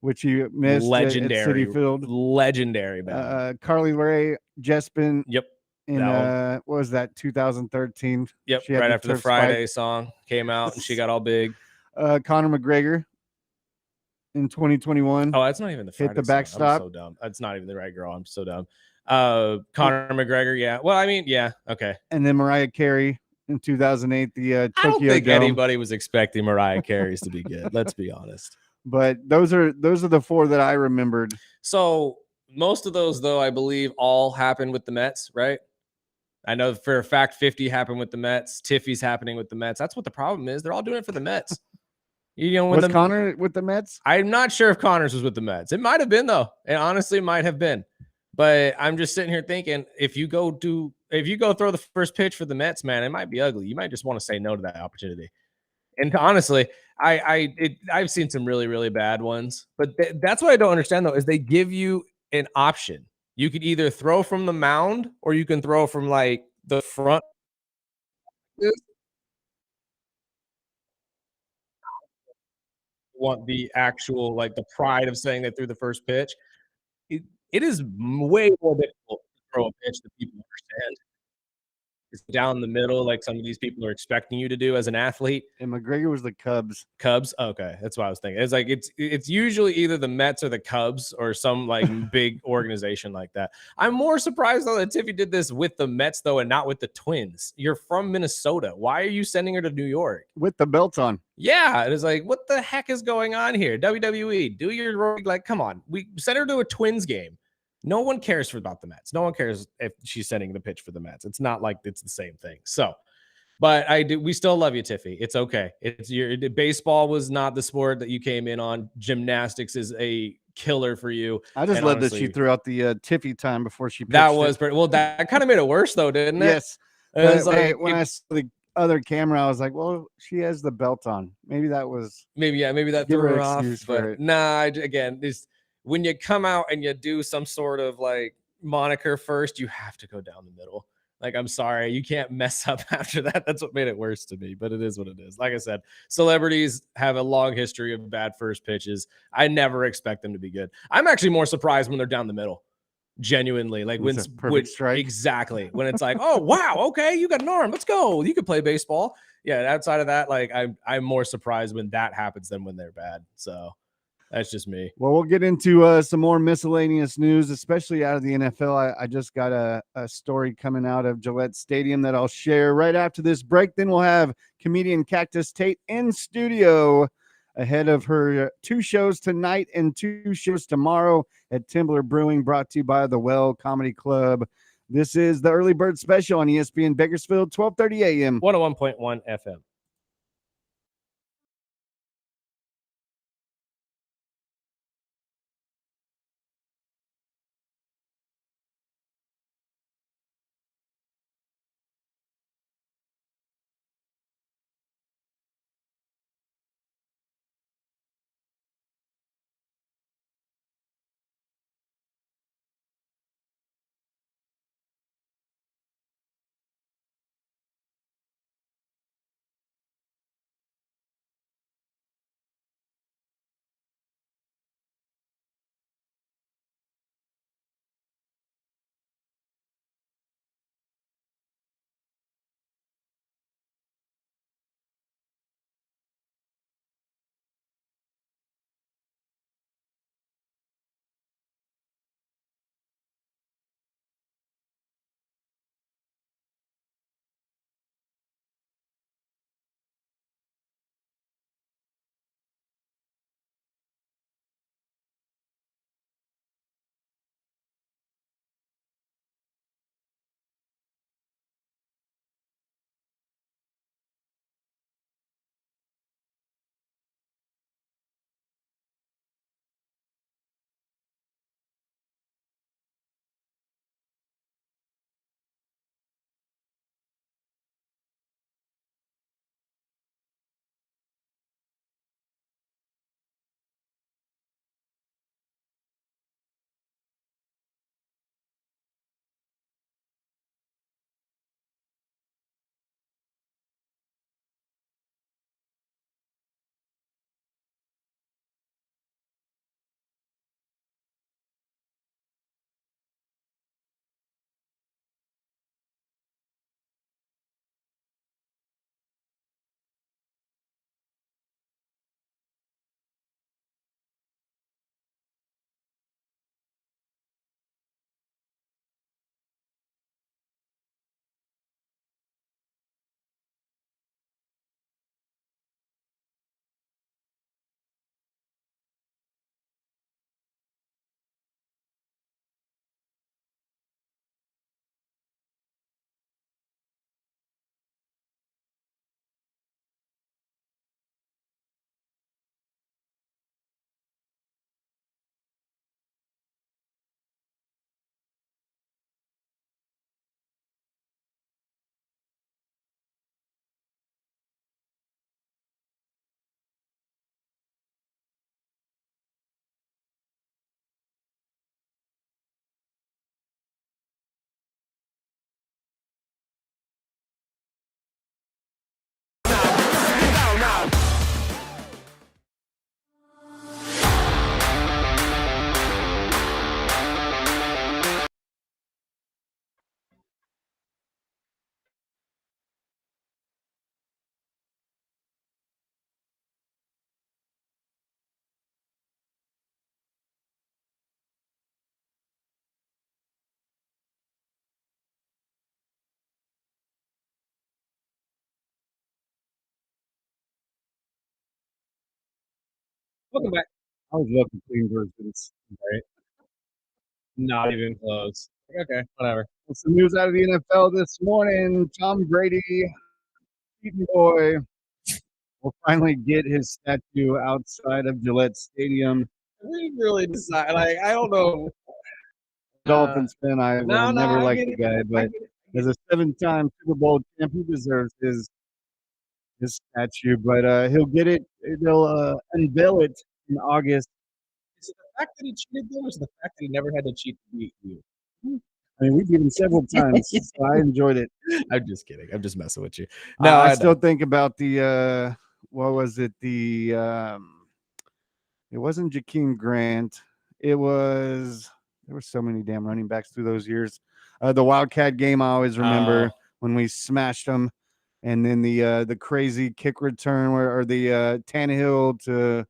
Which you missed
legendary,
at Citi Field.
Legendary, man.
Carly Rae Jepsen.
Yep.
In what was that, 2013?
Yep. Right after the Friday song came out, and she got all big.
Conor McGregor in 2021.
Oh, that's not even the Friday
hit the backstop.
I'm so dumb. That's not even the right girl. I'm so dumb. Conor McGregor, yeah. Well, I mean, yeah, okay.
And then Mariah Carey in 2008, the Tokyo
I don't think
Dome.
anybody was expecting Mariah Carey's to be good. Let's be honest.
But those are the four that I remembered.
So most of those, though, I believe all happened with the Mets, right? I know for a fact 50 happened with the Mets. Tiffy's happening with the Mets. That's what the problem is. They're all doing it for the Mets. You know, when
Was Connor with the Mets?
I'm not sure if Connors was with the Mets. It might have been though. It honestly might have been. But I'm just sitting here thinking, if you go throw the first pitch for the Mets, man, it might be ugly. You might just want to say no to that opportunity. And honestly, I've seen some really, really bad ones. But that's what I don't understand though, is they give you an option. You could either throw from the mound or you can throw from like the front. Want the actual like the pride of saying they threw the first pitch. It, it is way more difficult to throw a pitch that people understand. It's down the middle, like some of these people are expecting you to do as an athlete.
And McGregor was the Cubs.
Cubs? Okay, that's what I was thinking. It's like it's usually either the Mets or the Cubs or some like big organization like that. I'm more surprised though that Tiffy did this with the Mets though and not with the Twins. You're from Minnesota. Why are you sending her to New York?
With the belt on.
Yeah, it is like, what the heck is going on here? WWE, do your like, come on. We sent her to a Twins game. No one cares about the Mets. No one cares if she's sending the pitch for the Mets. It's not like it's the same thing. So, but we still love you, Tiffy. It's okay. It's your baseball was not the sport that you came in on. Gymnastics is a killer for you.
I just
And
love
honestly,
that she threw out the Tiffy time before she pitched
that was pretty, well, that kind of made it worse though, didn't it?
Yes.
It was like,
when I saw the other camera, I was like, well, she has the belt on. Maybe that was
maybe that
give
threw
her
her
an
off.
excuse for
But
it.
nah, again, this when you come out and you do some sort of like moniker first, you have to go down the middle. Like, I'm sorry, you can't mess up after that. That's what made it worse to me, but it is what it is. Like I said, celebrities have a long history of bad first pitches. I never expect them to be good. I'm actually more surprised when they're down the middle. Genuinely, like when
It's a perfect strike.
exactly when it's like, oh wow, okay, you got an arm, let's go, you can play baseball. Yeah, outside of that, like I'm more surprised when that happens than when they're bad. So that's just me.
Well, we'll get into some more miscellaneous news, especially out of the NFL. I just got a story coming out of Gillette Stadium that I'll share right after this break. Then we'll have comedian Cactus Tate in studio ahead of her 2 shows tonight and 2 shows tomorrow at Timbler Brewing, brought to you by the Well Comedy Club. This is the Early Bird Special on ESPN Bakersfield, 12:30 a.m.
101.1 FM. Welcome back.
I was looking clean versions.
Right. Not even close. Okay, whatever.
Some news out of the NFL this morning. Tom Brady, Keaton Boy, will finally get his statue outside of Gillette Stadium.
We really decide. Like, I don't know.
Dolphins fan, I
No,
never
I
liked
get
the
it.
guy,
I
but
get it.
as a 7-time Super Bowl champ, he deserves his statue. But he'll get it. They'll unveil it in August.
Is it the fact that he cheated though, or is it the fact that he never had to cheat to beat you?
I mean, we beat him several times, so I enjoyed it.
I'm just kidding. I'm just messing with you.
No,
No,
I
I
still
don't.
think about the what was it? It wasn't Jakeem Grant. There were so many damn running backs through those years. The Wildcat game, I always remember when we smashed them, and then the crazy kick return or the Tannehill to.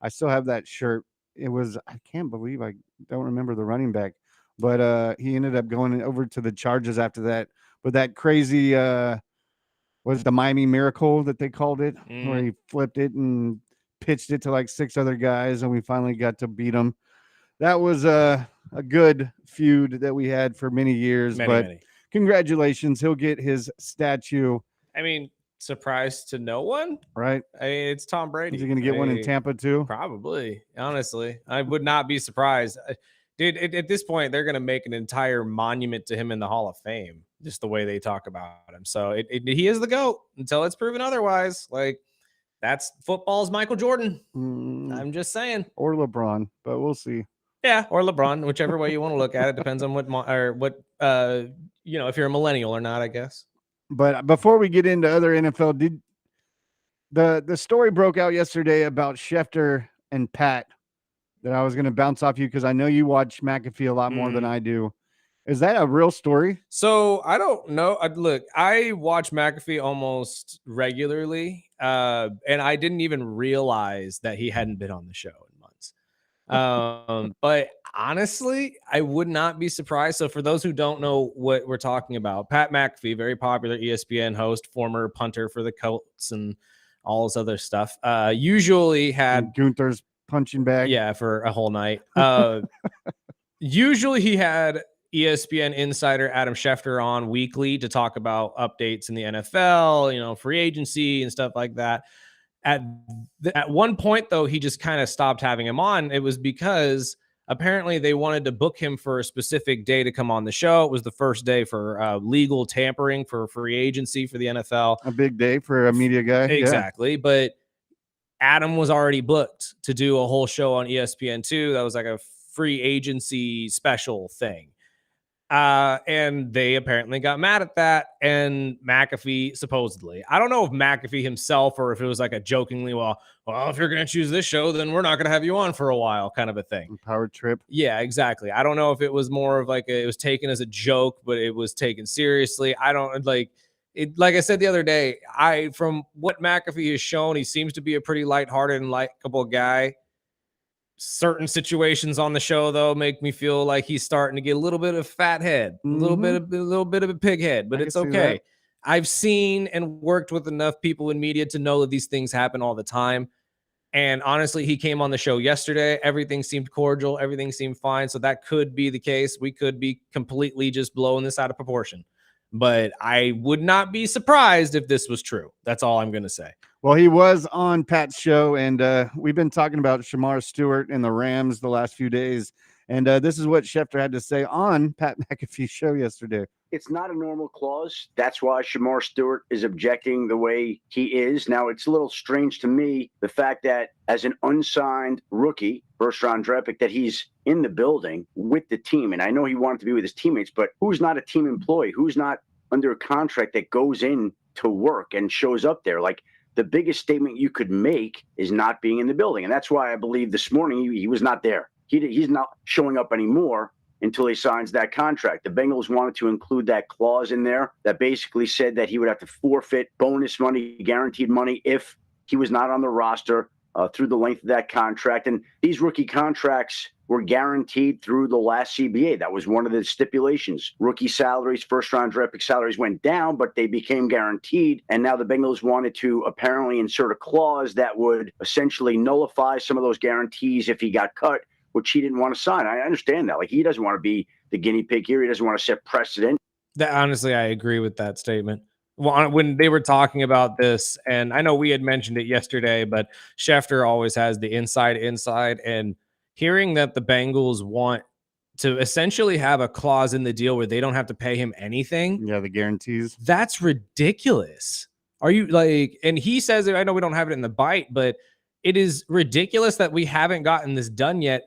I still have that shirt. It was, I can't believe I don't remember the running back, but he ended up going over to the Chargers after that. But that crazy was the Miami Miracle that they called it, where he flipped it and pitched it to like 6 other guys, and we finally got to beat him. That was a good feud that we had for many years.
Many.
Congratulations, he'll get his statue.
I mean, surprise to no one,
right?
I mean, it's Tom Brady.
Is he going to get one in Tampa too?
Probably. Honestly, I would not be surprised. Dude, at this point, they're going to make an entire monument to him in the Hall of Fame, just the way they talk about him. So he is the GOAT until it's proven otherwise. Like, that's football's Michael Jordan. I'm just saying.
Or LeBron, but we'll see.
Yeah, or LeBron, whichever way you want to look at it. Depends on what if you're a millennial or not, I guess.
But before we get into other NFL, did the story broke out yesterday about Schefter and Pat that I was going to bounce off you because I know you watch McAfee a lot more than I do. Is that a real story?
So I don't know. Look, I watch McAfee almost regularly, and I didn't even realize that he hadn't been on the show in months. But honestly, I would not be surprised. So for those who don't know what we're talking about, Pat McAfee, very popular ESPN host, former punter for the Colts and all this other stuff, usually had
and Gunther's punching bag.
Yeah, for a whole night. Usually he had ESPN insider Adam Schefter on weekly to talk about updates in the NFL, free agency and stuff like that. At one point, though, he just kind of stopped having him on. It was because apparently they wanted to book him for a specific day to come on the show. It was the first day for legal tampering for free agency for the NFL.
A big day for a media guy.
Exactly.
Yeah.
But Adam was already booked to do a whole show on ESPN2. That was like a free agency special thing. And they apparently got mad at that. And McAfee, supposedly, I don't know if McAfee himself or if it was like a jokingly, well, if you're going to choose this show, then we're not going to have you on for a while kind of a thing.
Power trip.
Yeah, exactly. I don't know if it was more of like it was taken as a joke, but it was taken seriously. I don't like it. Like I said the other day, from what McAfee has shown, he seems to be a pretty lighthearted and likable guy. Certain situations on the show, though, make me feel like he's starting to get a little bit of fat head, a little bit of a pig head, but it's okay. I've seen and worked with enough people in media to know that these things happen all the time. And honestly, he came on the show yesterday. Everything seemed cordial. Everything seemed fine. So that could be the case. We could be completely just blowing this out of proportion. But I would not be surprised if this was true. That's all I'm going to say.
Well, he was on Pat's show, and we've been talking about Shamar Stewart and the Rams the last few days. And this is what Schefter had to say on Pat McAfee's show yesterday.
It's not a normal clause. That's why Shamar Stewart is objecting the way he is. Now, it's a little strange to me, the fact that as an unsigned rookie, first-round draft pick, that he's in the building with the team. And I know he wanted to be with his teammates, but who's not a team employee? Who's not under a contract that goes in to work and shows up there? Like, the biggest statement you could make is not being in the building. And that's why I believe this morning he was not there. He's not showing up anymore until he signs that contract. The Bengals wanted to include that clause in there that basically said that he would have to forfeit bonus money, guaranteed money, if he was not on the roster through the length of that contract. And these rookie contracts were guaranteed through the last CBA. That was one of the stipulations. Rookie salaries, first-round draft pick salaries went down, but they became guaranteed. And now the Bengals wanted to apparently insert a clause that would essentially nullify some of those guarantees if he got cut, which he didn't want to sign. I understand that. Like, he doesn't want to be the guinea pig here. He doesn't want to set precedent.
That honestly, I agree with that statement. Well, when they were talking about this, and I know we had mentioned it yesterday, but Schefter always has the inside, and hearing that the Bengals want to essentially have a clause in the deal where they don't have to pay him anything.
Yeah, the guarantees.
That's ridiculous. Are you like, and he says, I know we don't have it in the bite, but it is ridiculous that we haven't gotten this done yet.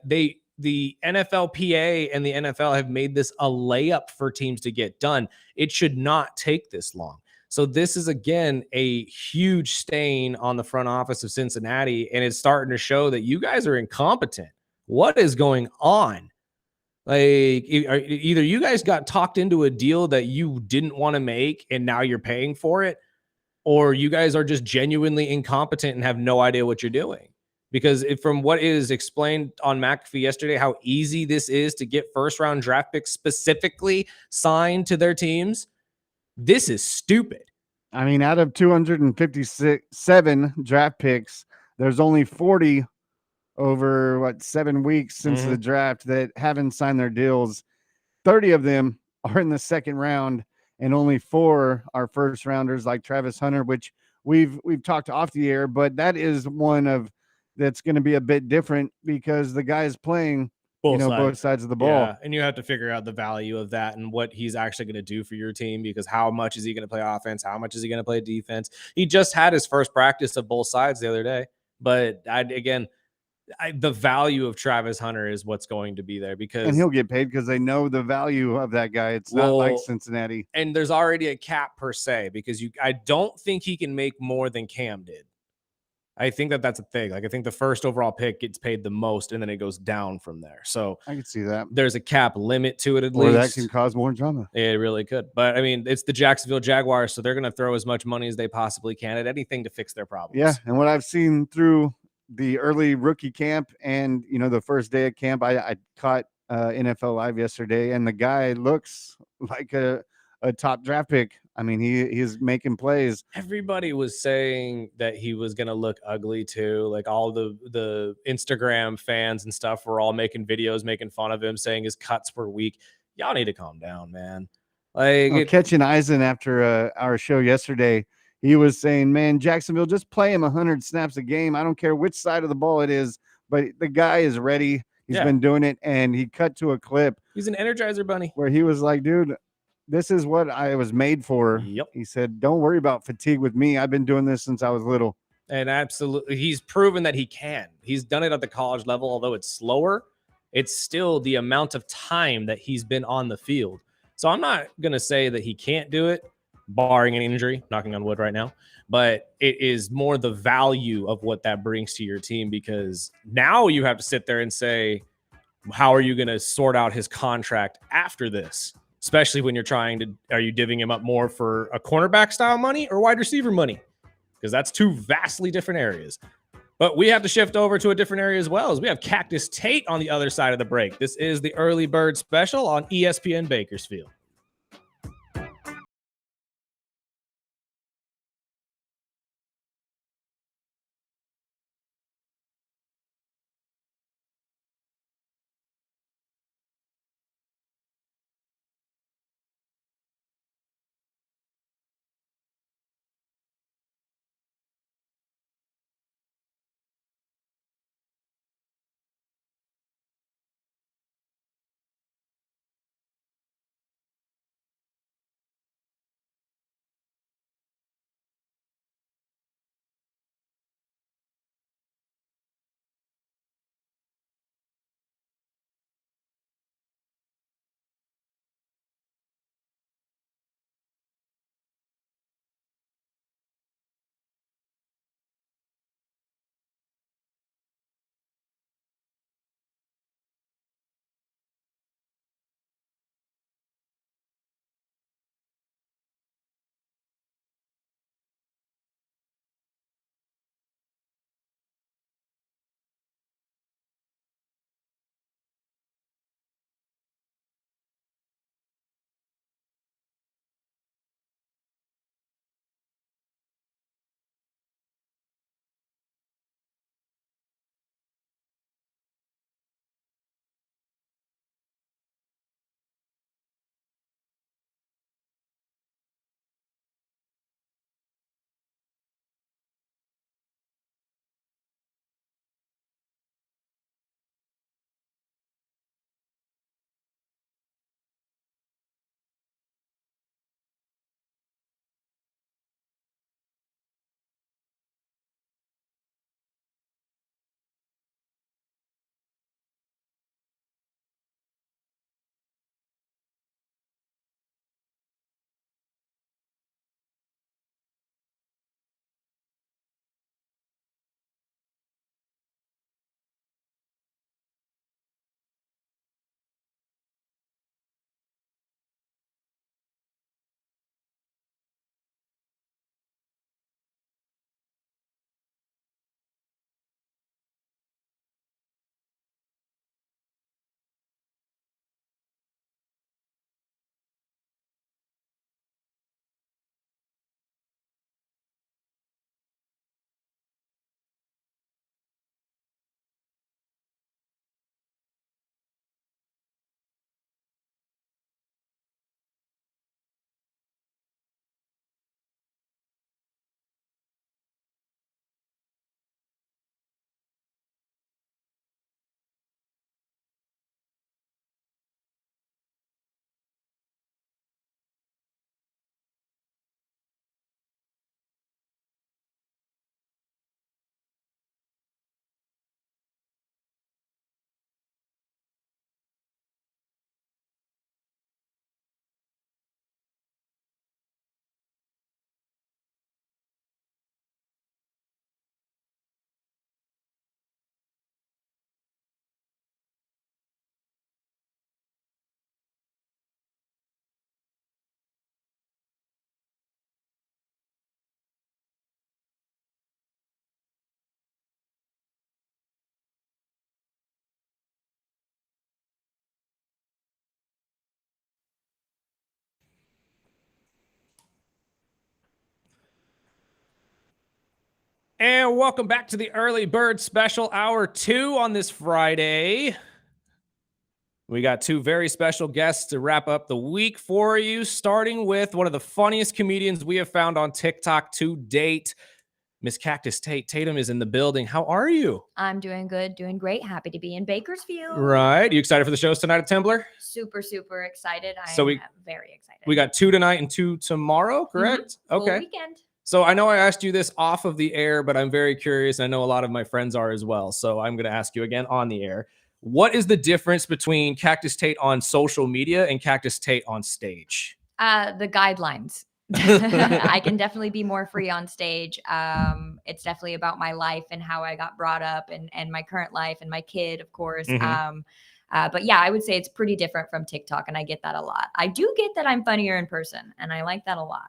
The NFLPA and the NFL have made this a layup for teams to get done. It should not take this long. So this is, again, a huge stain on the front office of Cincinnati, and it's starting to show that you guys are incompetent. What is going on? Like, either you guys got talked into a deal that you didn't want to make and now you're paying for it, or you guys are just genuinely incompetent and have no idea what you're doing. Because from what is explained on McAfee yesterday, how easy this is to get first-round draft picks specifically signed to their teams, this is stupid.
I mean, out of 257 draft picks, there's only 40 over 7 weeks since the draft that haven't signed their deals. 30 of them are in the second round, and only 4 are first rounders like Travis Hunter, which we've talked off the air, but that is one of that's going to be a bit different because the guy is playing both sides of the ball.
Yeah, and you have to figure out the value of that and what he's actually going to do for your team, because how much is he going to play offense? How much is he going to play defense? He just had his first practice of both sides the other day. But the value of Travis Hunter is what's going to be there, because
and he'll get paid because they know the value of that guy. It's not like Cincinnati.
And there's already a cap per se, because I don't think he can make more than Cam did. I think that's a thing. Like, I think the first overall pick gets paid the most, and then it goes down from there. So
I can see that.
There's a cap limit to it, at
or
least.
Or that can cause more drama.
It really could. But, I mean, it's the Jacksonville Jaguars, so they're going to throw as much money as they possibly can at anything to fix their problems.
Yeah, and what I've seen through the early rookie camp and, the first day of camp, I caught NFL Live yesterday, and the guy looks like a top draft pick. I mean, he's making plays.
Everybody was saying that he was going to look ugly too. Like, all the Instagram fans and stuff were all making videos, making fun of him, saying his cuts were weak. Y'all need to calm down, man. Like,
Catching Eisen after our show yesterday, he was saying, man, Jacksonville, just play him 100 snaps a game. I don't care which side of the ball it is, but the guy is ready. He's been doing it, and he cut to a clip.
He's an Energizer bunny.
Where he was like, dude, this is what I was made for.
Yep.
He said, don't worry about fatigue with me. I've been doing this since I was little.
And absolutely, he's proven that he can. He's done it at the college level, although it's slower. It's still the amount of time that he's been on the field. So I'm not going to say that he can't do it, barring an injury, knocking on wood right now. But it is more the value of what that brings to your team, because now you have to sit there and say, how are you going to sort out his contract after this? Especially when you're are you divvying him up more for a cornerback style money or wide receiver money? Because that's two vastly different areas. But we have to shift over to a different area as well, as we have Cactus Tate on the other side of the break. This is the Early Bird Special on ESPN Bakersfield. And welcome back to the Early Bird Special Hour 2 on this Friday. We got 2 very special guests to wrap up the week for you, starting with one of the funniest comedians we have found on TikTok to date. Miss Cactus Tatum is in the building. How are you?
I'm doing good, doing great. Happy to be in Bakersfield.
Right. You excited for the shows tonight at Tembler?
Super, super excited. I'm very excited.
We got 2 tonight and 2 tomorrow, correct?
Full
Okay.
weekend.
So I know I asked you this off of the air, but I'm very curious. I know a lot of my friends are as well. So I'm going to ask you again on the air. What is the difference between Cactus Tate on social media and Cactus Tate on stage?
The guidelines. I can definitely be more free on stage. It's definitely about my life and how I got brought up and my current life and my kid, of course. But yeah, I would say it's pretty different from TikTok, and I get that a lot. I do get that I'm funnier in person, and I like that a lot.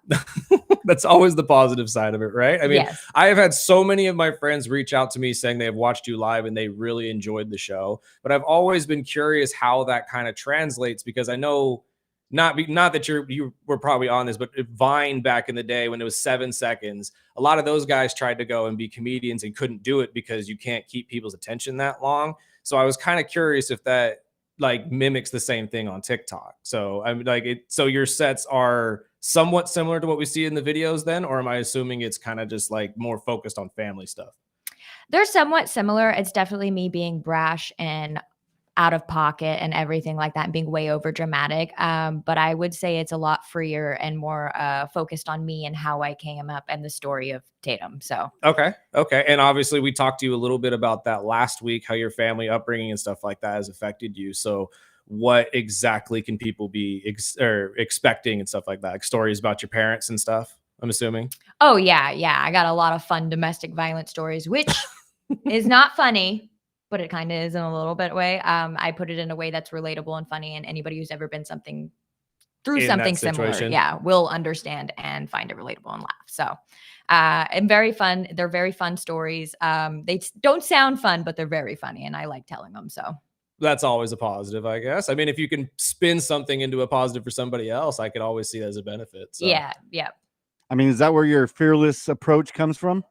That's always the positive side of it, right? I mean,
Yes.
I have had so many of my friends reach out to me saying they have watched you live and they really enjoyed the show. But I've always been curious how that kind of translates, because I know not that you were probably on this, but Vine back in the day when it was 7 seconds, a lot of those guys tried to go and be comedians and couldn't do it because you can't keep people's attention that long. So I was kind of curious if that like mimics the same thing on TikTok. So I'm like, so your sets are somewhat similar to what we see in the videos then, or am I assuming it's kind of just like more focused on family stuff?
They're somewhat similar. It's definitely me being brash and out of pocket and everything like that and being way over dramatic. But I would say it's a lot freer and more focused on me and how I came up and the story of Tatum. So
Okay. And obviously we talked to you a little bit about that last week, how your family upbringing and stuff like that has affected you. So what exactly can people be expecting and stuff like that? Like stories about your parents and stuff, I'm assuming.
oh yeah. I got a lot of fun domestic violence stories, which is not funny, but it kind of is in a little bit way. I put it in a way that's relatable and funny, and anybody who's ever been through
In
something
that
similar,
situation.
will understand and find it relatable and laugh. So, and very fun. They're very fun stories. They don't sound fun, but they're very funny, and I like telling them. So
That's always a positive, I guess. I mean, if you can spin something into a positive for somebody else, I could always see that as a benefit. So.
yeah.
I mean, is that where your fearless approach comes from?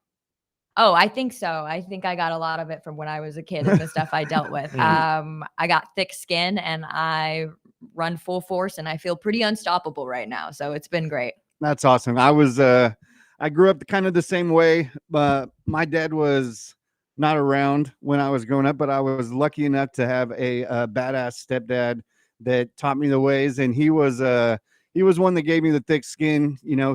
Oh, I think so. I think I got a lot of it from when I was a kid and the stuff I dealt with. I got thick skin and I run full force, and I feel pretty unstoppable right now. So it's been great.
That's awesome. I grew up kind of the same way, but my dad was not around when I was growing up, but I was lucky enough to have a badass stepdad that taught me the ways. And he was one that gave me the thick skin. You know,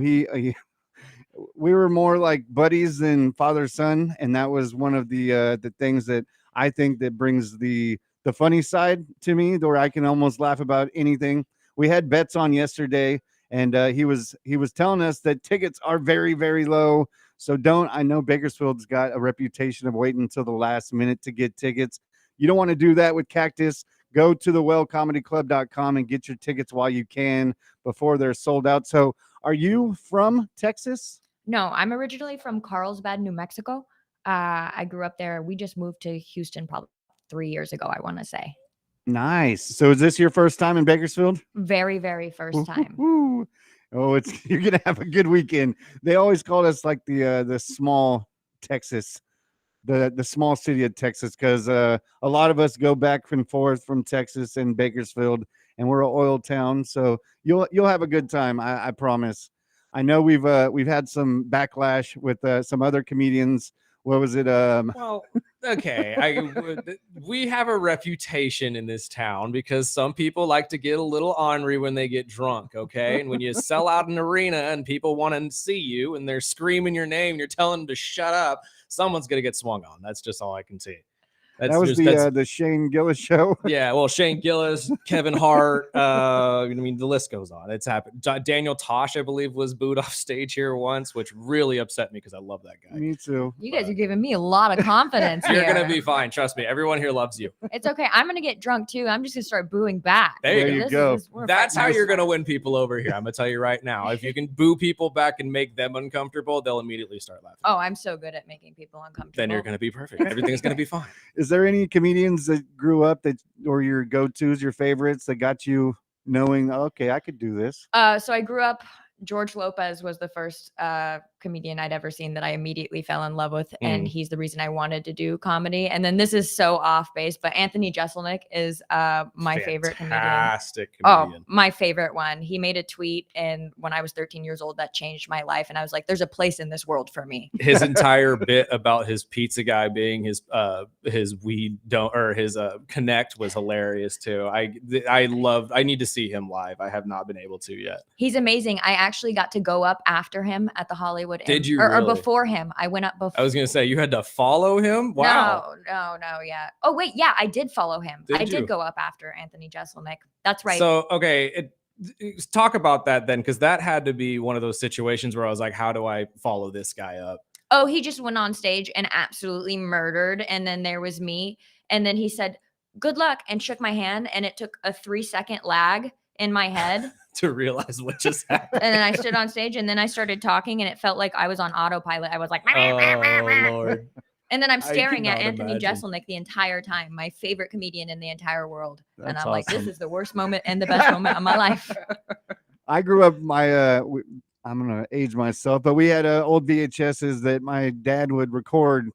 we were more like buddies than father son, and that was one of the things that I think that brings the funny side to me, where I can almost laugh about anything. We had bets on yesterday, and he was telling us that tickets are very, very low. So I know Bakersfield's got a reputation of waiting until the last minute to get tickets. You don't want to do that with Cactus. Go to thewellcomedyclub.com and get your tickets while you can before they're sold out. So are you from Texas?
No, I'm originally from Carlsbad, New Mexico. I grew up there. We just moved to Houston probably 3 years ago, I want to say.
Nice. So is this your first time in Bakersfield?
Very, very first time.
Woo-hoo-hoo. Oh, you're gonna have a good weekend. They always called us like the small Texas, the small city of Texas, because a lot of us go back and forth from Texas and Bakersfield, and we're an oil town. So you'll have a good time. I promise. I know we've had some backlash with some other comedians. What was it?
Well, okay. We have a reputation in this town because some people like to get a little ornery when they get drunk. Okay. And when you sell out an arena and people want to see you and they're screaming your name, you're telling them to shut up, someone's going to get swung on. That's just all I can see.
That was the Shane Gillis show.
Yeah, well, Shane Gillis, Kevin Hart. I mean, the list goes on. It's happened. Daniel Tosh, I believe, was booed off stage here once, which really upset me because I love that guy.
Me too.
You guys are giving me a lot of confidence
You're
here.
gonna be fine. Trust me. Everyone here loves you.
It's okay. I'm gonna get drunk too. I'm just gonna start booing back.
There you
go.
That's how you're gonna win people over here. I'm gonna tell you right now. If you can boo people back and make them uncomfortable, they'll immediately start laughing.
Oh, I'm so good at making people uncomfortable.
Then you're gonna be perfect. Everything's gonna be fine.
Is there any comedians that grew up or your go-tos, your favorites that got you knowing, okay, I could do this?
So I grew up George Lopez was the first comedian I'd ever seen that I immediately fell in love with, and he's the reason I wanted to do comedy. And then this is so off base, but Anthony Jeselnik is my favorite comedian.
Fantastic comedian.
Oh, my favorite one. He made a tweet, and when I was 13 years old, that changed my life. And I was like, "There's a place in this world for me."
His entire bit about his pizza guy being his connect was hilarious too. I need to see him live. I have not been able to yet.
He's amazing. I actually got to go up after him at the Hollywood.
Did you
or
really?
Before him? I went up before.
I was gonna say you had to follow him. Wow.
No, yeah. Oh wait, yeah, I did follow him. I
you?
did go up after Anthony Jeselnik. That's right.
So okay, talk about that then, because that had to be one of those situations where I was like, how do I follow this guy up?
Oh, he just went on stage and absolutely murdered, and then there was me, and then he said, "Good luck," and shook my hand, and it took a 3-second lag in my head
to realize what just happened.
And then I stood on stage, and then I started talking, and it felt like I was on autopilot. I was like,
oh Lord.
And then I'm staring at
cannot
Anthony
imagine.
Jeselnik the entire time, my favorite comedian in the entire world. And
That's
I'm like, this
awesome.
is the worst moment and the best moment of my life.
I grew up I'm gonna age myself, but we had old VHSs that my dad would record,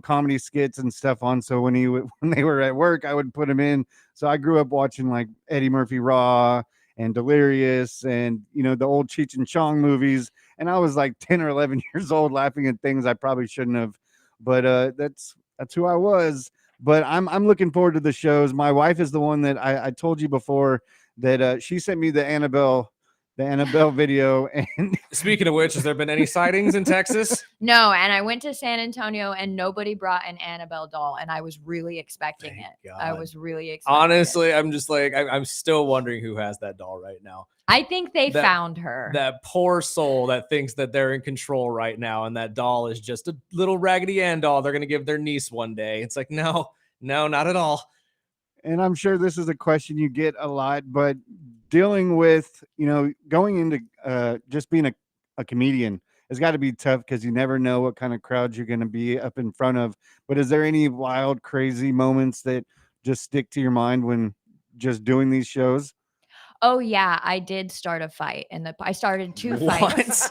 comedy skits and stuff on. So when they were at work, I would put them in. So I grew up watching like Eddie Murphy Raw and Delirious and the old Cheech and Chong movies. And I was like 10 or 11 years old, laughing at things I probably shouldn't have. But that's who I was. But I'm looking forward to the shows. My wife is the one that I told you before that she sent me the Annabelle video. And
Speaking of which, has there been any sightings in Texas?
No, and I went to San Antonio, and nobody brought an Annabelle doll, and I was really expecting
Thank
it.
God.
I was really expecting it.
Honestly, I'm just like, I'm still wondering who has that doll right now.
I think they
That-
found her.
That poor soul that thinks that they're in control right now, and that doll is just a little Raggedy Ann doll they're going to give their niece one day. It's like, no, not at all.
And I'm sure this is a question you get a lot, but dealing with, going into just being a comedian has got to be tough because you never know what kind of crowds you're going to be up in front of. But is there any wild, crazy moments that just stick to your mind when just doing these shows?
Oh yeah, I did start a fight, and I started 2
What?
fights.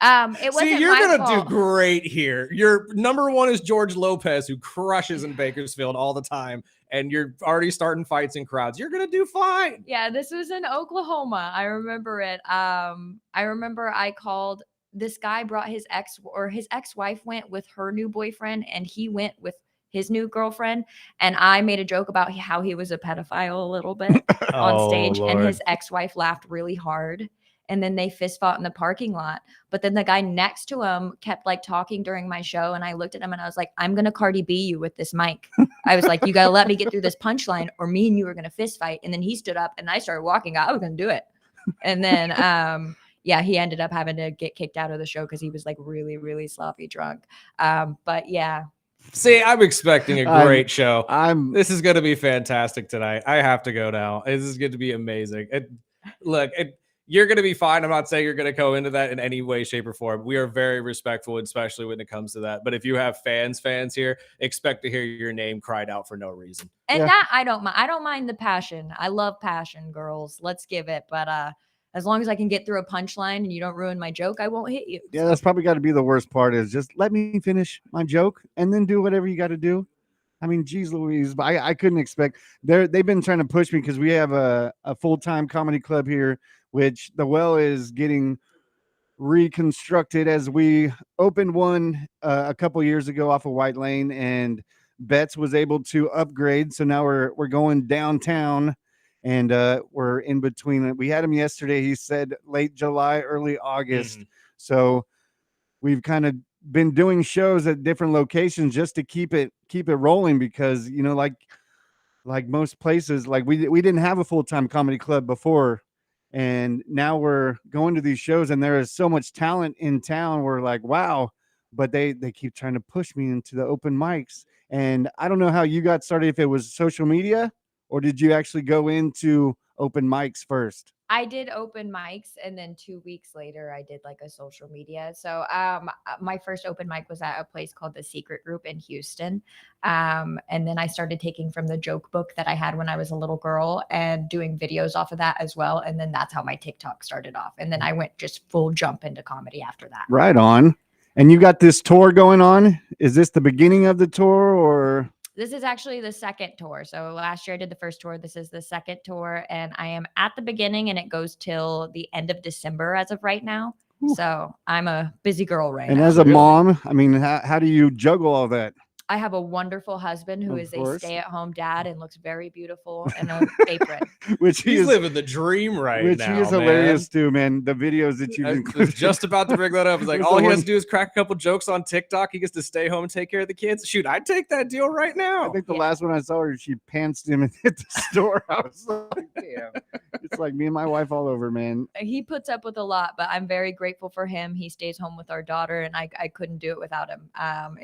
It wasn't
See, you're
my
gonna
fault.
do great here. Your number one is George Lopez, who crushes in Bakersfield all the time, and you're already starting fights in crowds. You're gonna do fine.
Yeah, this was in Oklahoma. I remember it. I remember I called this guy, brought his ex-wife went with her new boyfriend, and he went with his new girlfriend. And I made a joke about how he was a pedophile a little bit on stage, and his ex-wife laughed really hard. And then they fist fought in the parking lot. But then the guy next to him kept like talking during my show. And I looked at him and I was like, I'm going to Cardi B you with this mic. I was like, you got to let me get through this punchline or me and you are going to fist fight. And then he stood up and I started walking out. I was going to do it. And then, yeah, he ended up having to get kicked out of the show because he was like really, really sloppy drunk. But yeah.
See, I'm expecting a great show.
This
is going to be fantastic tonight. I have to go now. This is going to be amazing. You're going to be fine. I'm not saying you're going to go into that in any way, shape, or form. We are very respectful, especially when it comes to that. But if you have fans here, expect to hear your name cried out for no reason.
And that I don't mind. I don't mind the passion. I love passion, girls. Let's give it. But as long as I can get through a punchline and you don't ruin my joke, I won't hit you.
Yeah, that's probably got to be the worst part is just let me finish my joke and then do whatever you got to do. I mean, geez Louise, but I couldn't expect. They've been trying to push me because we have a full-time comedy club here, which the Well is getting reconstructed as we opened one a couple years ago off of White Lane, and Betts was able to upgrade. So now we're going downtown, and we're in between. We had him yesterday. He said late July, early August. So we've kind of been doing shows at different locations just to keep it rolling because, like most places, like we didn't have a full-time comedy club before. And now we're going to these shows and there is so much talent in town. We're like, wow, but they keep trying to push me into the open mics. And I don't know how you got started, if it was social media or did you actually go into open mics first?
I did open mics, and then 2 weeks later I did like a social media. So my first open mic was at a place called The Secret Group in Houston. And then I started taking from the joke book that I had when I was a little girl and doing videos off of that as well. And then that's how my TikTok started off. And then I went just full jump into comedy after that.
Right on. And you got this tour going on. Is this the beginning of the tour, or?
This is actually the second tour. So last year I did the first tour. This is the second tour, and I am at the beginning, and it goes till the end of December as of right now.
Ooh.
So I'm a busy girl right
And
now.
as a mom, I mean, how do you juggle all that?
I have a wonderful husband who
Of
is
course.
a stay-at-home dad and looks very beautiful in an apron.
Which
He's living the dream right
which
now.
he is hilarious too, man. The videos that you've
I was
included.
just about to bring that up. It's like
What's
all
the
he has
one-
to do is crack a couple jokes on TikTok. He gets to stay home and take care of the kids. Shoot, I'd take that deal right now.
I think the
Yeah.
last one I saw her, she pantsed him at the store. I was like, damn. It's like me and my wife all over, man.
He puts up with a lot, but I'm very grateful for him. He stays home with our daughter, and I couldn't do it without him.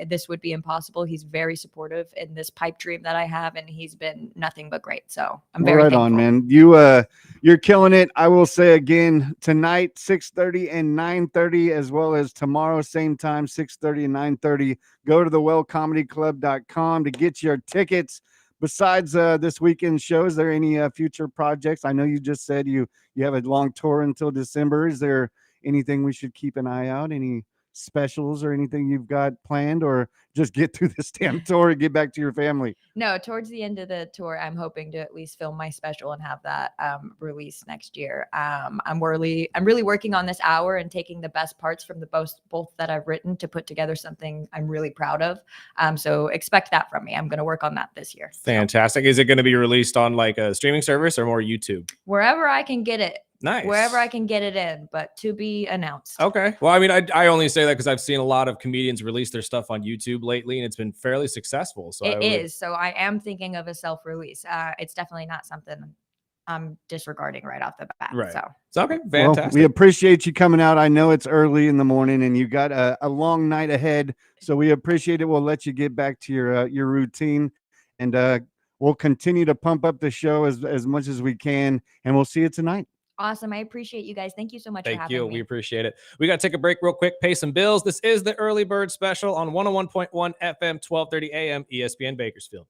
This would be impossible. He's very supportive in this pipe dream that I have, and he's been nothing but great. So I'm very
right
thankful.
on, man. You're killing it. I will say again, tonight 6:30 and 9:30, as well as tomorrow same time 6:30 and 9:30. Go to thewellcomedyclub.com to get your tickets. Besides this weekend show, is there any future projects? I know you just said you have a long tour until December. Is there anything we should keep an eye out? Any specials or anything you've got planned, or just get through this damn tour and get back to your family?
No, towards the end of the tour, I'm hoping to at least film my special and have that released next year. I'm really working on this hour and taking the best parts from the both that I've written to put together something I'm really proud of. So expect that from me. I'm going to work on that this year.
Fantastic. Is it going to be released on like a streaming service or more YouTube?
Wherever I can get it.
Nice.
Wherever I can get it in, but to be announced.
Okay. Well, I mean, I only say that because I've seen a lot of comedians release their stuff on YouTube lately, and it's been fairly successful. So
It is. So I am thinking of a self-release. It's definitely not something I'm disregarding right off the bat.
Right.
So
It's okay.
Well,
Fantastic.
we appreciate you coming out. I know it's early in the morning and you got a long night ahead, so we appreciate it. We'll let you get back to your routine, and we'll continue to pump up the show as much as we can, and we'll see you tonight.
awesome. I appreciate you guys. Thank you so much for
Thank
having
you.
me.
We appreciate it. We got to take a break real quick, pay some bills. This is the Early Bird Special on 101.1 FM, 1230 AM, ESPN Bakersfield.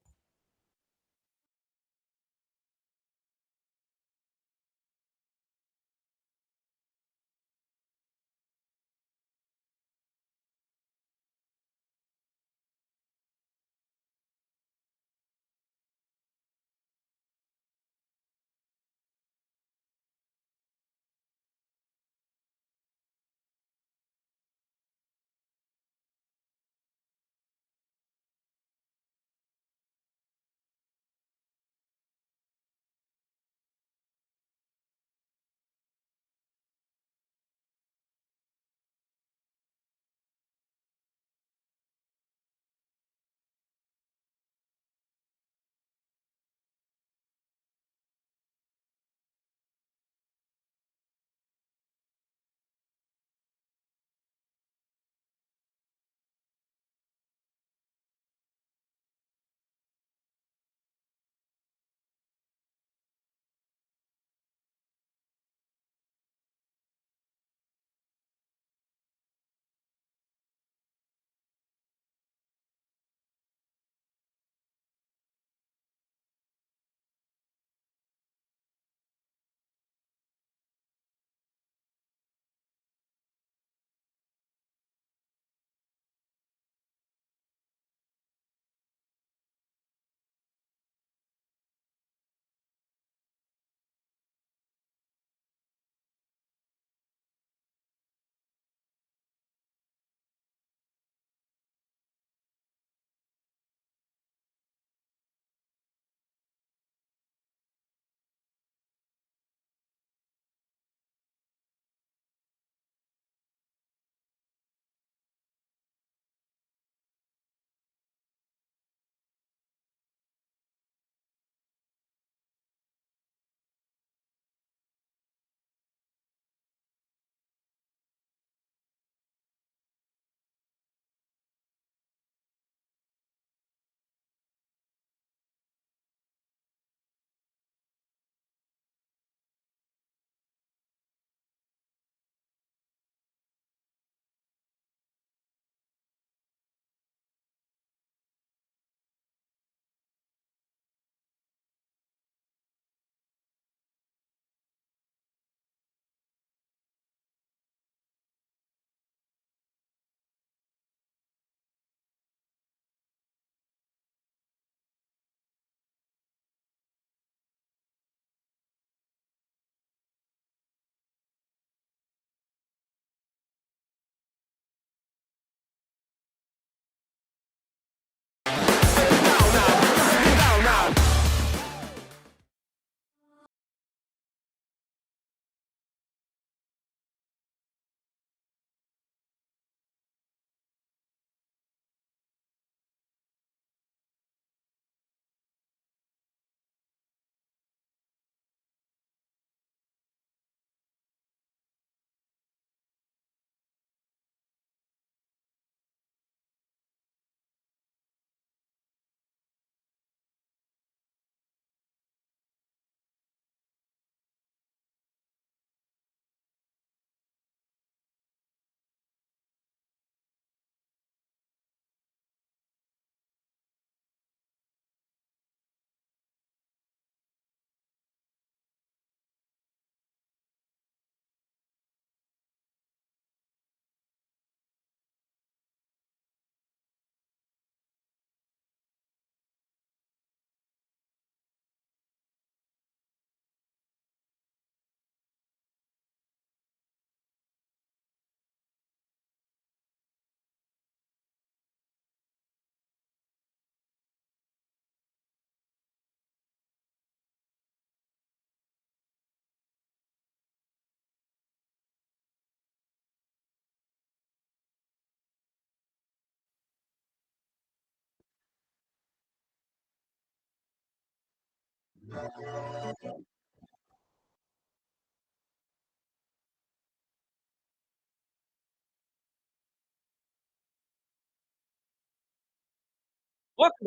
Welcome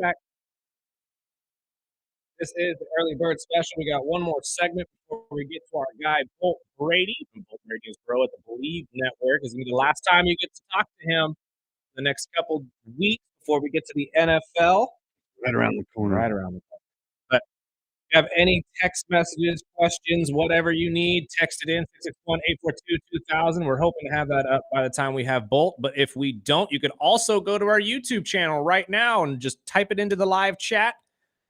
back. This is the early bird special. We got one more segment before we get to our guy Bolt Brady from Bolt Brady's Bro at the Believe Network. It's gonna be the last time you get to talk to him the next couple weeks before we get to the NFL.
Right around the corner.
Right around the corner. But if you have any text messages, questions, whatever you need, text it in 661-842-2000. We're hoping to have that up by the time we have Bolt. But if we don't, you can also go to our YouTube channel right now and just type it into the live chat.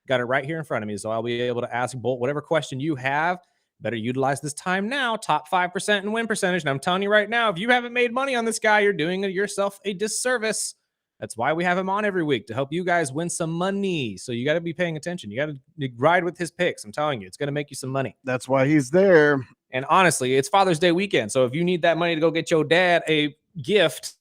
Got it right here in front of me, so I'll be able to ask Bolt whatever question you have. Better utilize this time now. Top 5% in win percentage. And I'm telling you right now, if you haven't made money on this guy, you're doing yourself a disservice. That's why we have him on every week, to help you guys win some money. So you got to be paying attention. You got to ride with his picks. I'm telling you, it's going to make you some money.
That's why he's there.
And honestly, it's Father's Day weekend. So if you need that money to go get your dad a gift,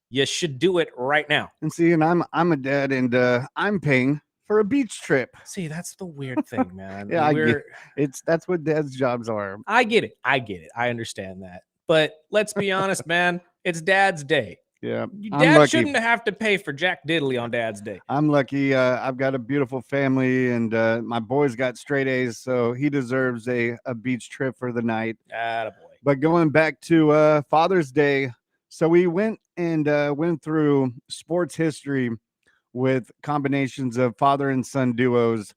you should do it right now.
And see, and I'm a dad, and I'm paying for a beach trip.
See, that's the weird thing, man.
Yeah, that's what dad's jobs are.
I get it. I understand that. But let's be honest, man. It's Dad's Day.
Yeah,
Dad shouldn't have to pay for Jack Diddley on Dad's Day.
I'm lucky. I've got a beautiful family, and my boy's got straight A's, so he deserves a beach trip for the night.
Attaboy.
But going back to Father's Day, so we went through sports history with combinations of father and son duos.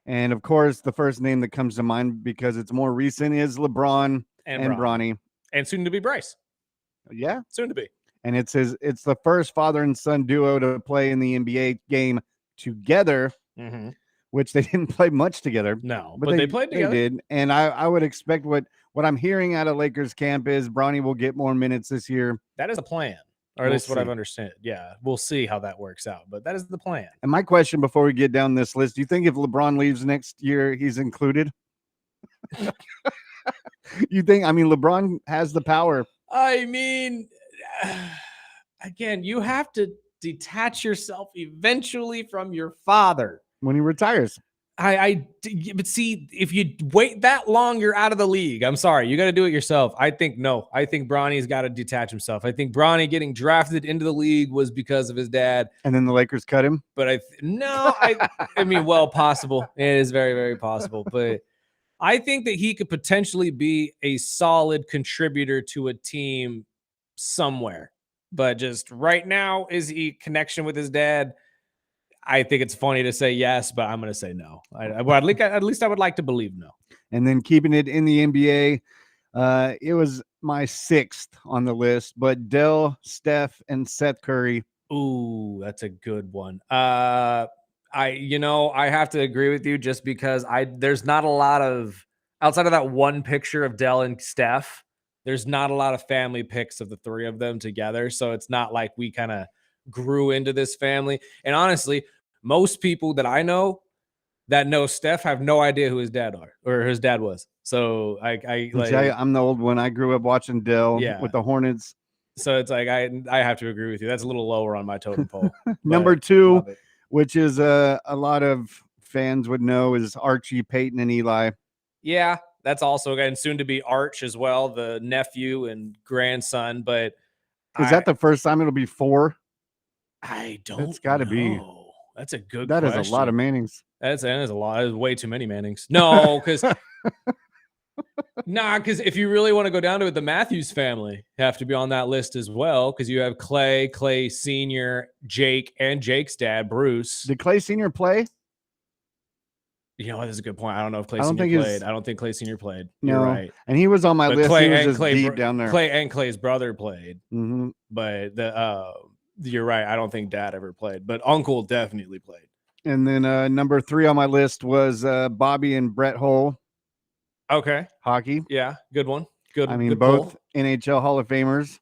And of course, the first name that comes to mind, because it's more recent, is LeBron and Bronny.
And soon to be Bryce.
Yeah.
Soon to be.
And it's the first father and son duo to play in the NBA game together, which they didn't play much together.
No, but they played together.
They did. And I would expect what I'm hearing out of Lakers camp is Bronny will get more minutes this year.
That is a plan. Or at least what I've understood. Yeah, we'll see how that works out. But that is the plan.
And my question before we get down this list, do you think if LeBron leaves next year, he's included? You think? I mean, LeBron has the power.
I mean, again, you have to detach yourself eventually from your father.
When he retires.
But see, if you wait that long, you're out of the league. I'm sorry. You got to do it yourself. I think Bronny's got to detach himself. I think Bronny getting drafted into the league was because of his dad.
And then the Lakers cut him?
But I mean, well, possible. It is very, very possible. But I think that he could potentially be a solid contributor to a team somewhere. But just right now, is he connection with his dad? I think it's funny to say yes, but I'm going to say no. At least I would like to believe no.
And then keeping it in the NBA, it was my 6th on the list, but Dell, Steph, and Seth Curry.
Ooh, that's a good one. I have to agree with you just because there's not a lot of, outside of that one picture of Dell and Steph, there's not a lot of family pics of the three of them together. So it's not like we kind of grew into this family. And honestly, most people that I know that know Steph have no idea who his dad was. So
I'm the old one. I grew up watching Dell with the Hornets.
So it's like I have to agree with you. That's a little lower on my totem pole.
Number 2, which is a lot of fans would know, is Archie, Peyton, and Eli.
Yeah, that's also again soon to be Arch as well, the nephew and grandson. But
is that the first time it'll be 4?
I don't.
It's got to be.
That's a good.
That
question.
Is a lot of Mannings.
That is a lot. That is way too many Mannings. No, because because if you really want to go down to it, the Matthews family have to be on that list as well, because you have Clay Sr., Jake, and Jake's dad, Bruce.
Did Clay Sr. play?
You know, that's a good point. I don't know if Clay Sr. played. I don't think Clay Sr. played.
No,
you're right.
And he was on my list.
Clay,
he was just deep down there.
Clay and Clay's brother played.
Mm-hmm.
But you're right. I don't think Dad ever played, but Uncle definitely played.
And then number 3 on my list was Bobby and Brett Hull.
Okay.
Hockey.
Yeah, good one. Good.
I mean,
good
both
pull.
NHL Hall of Famers.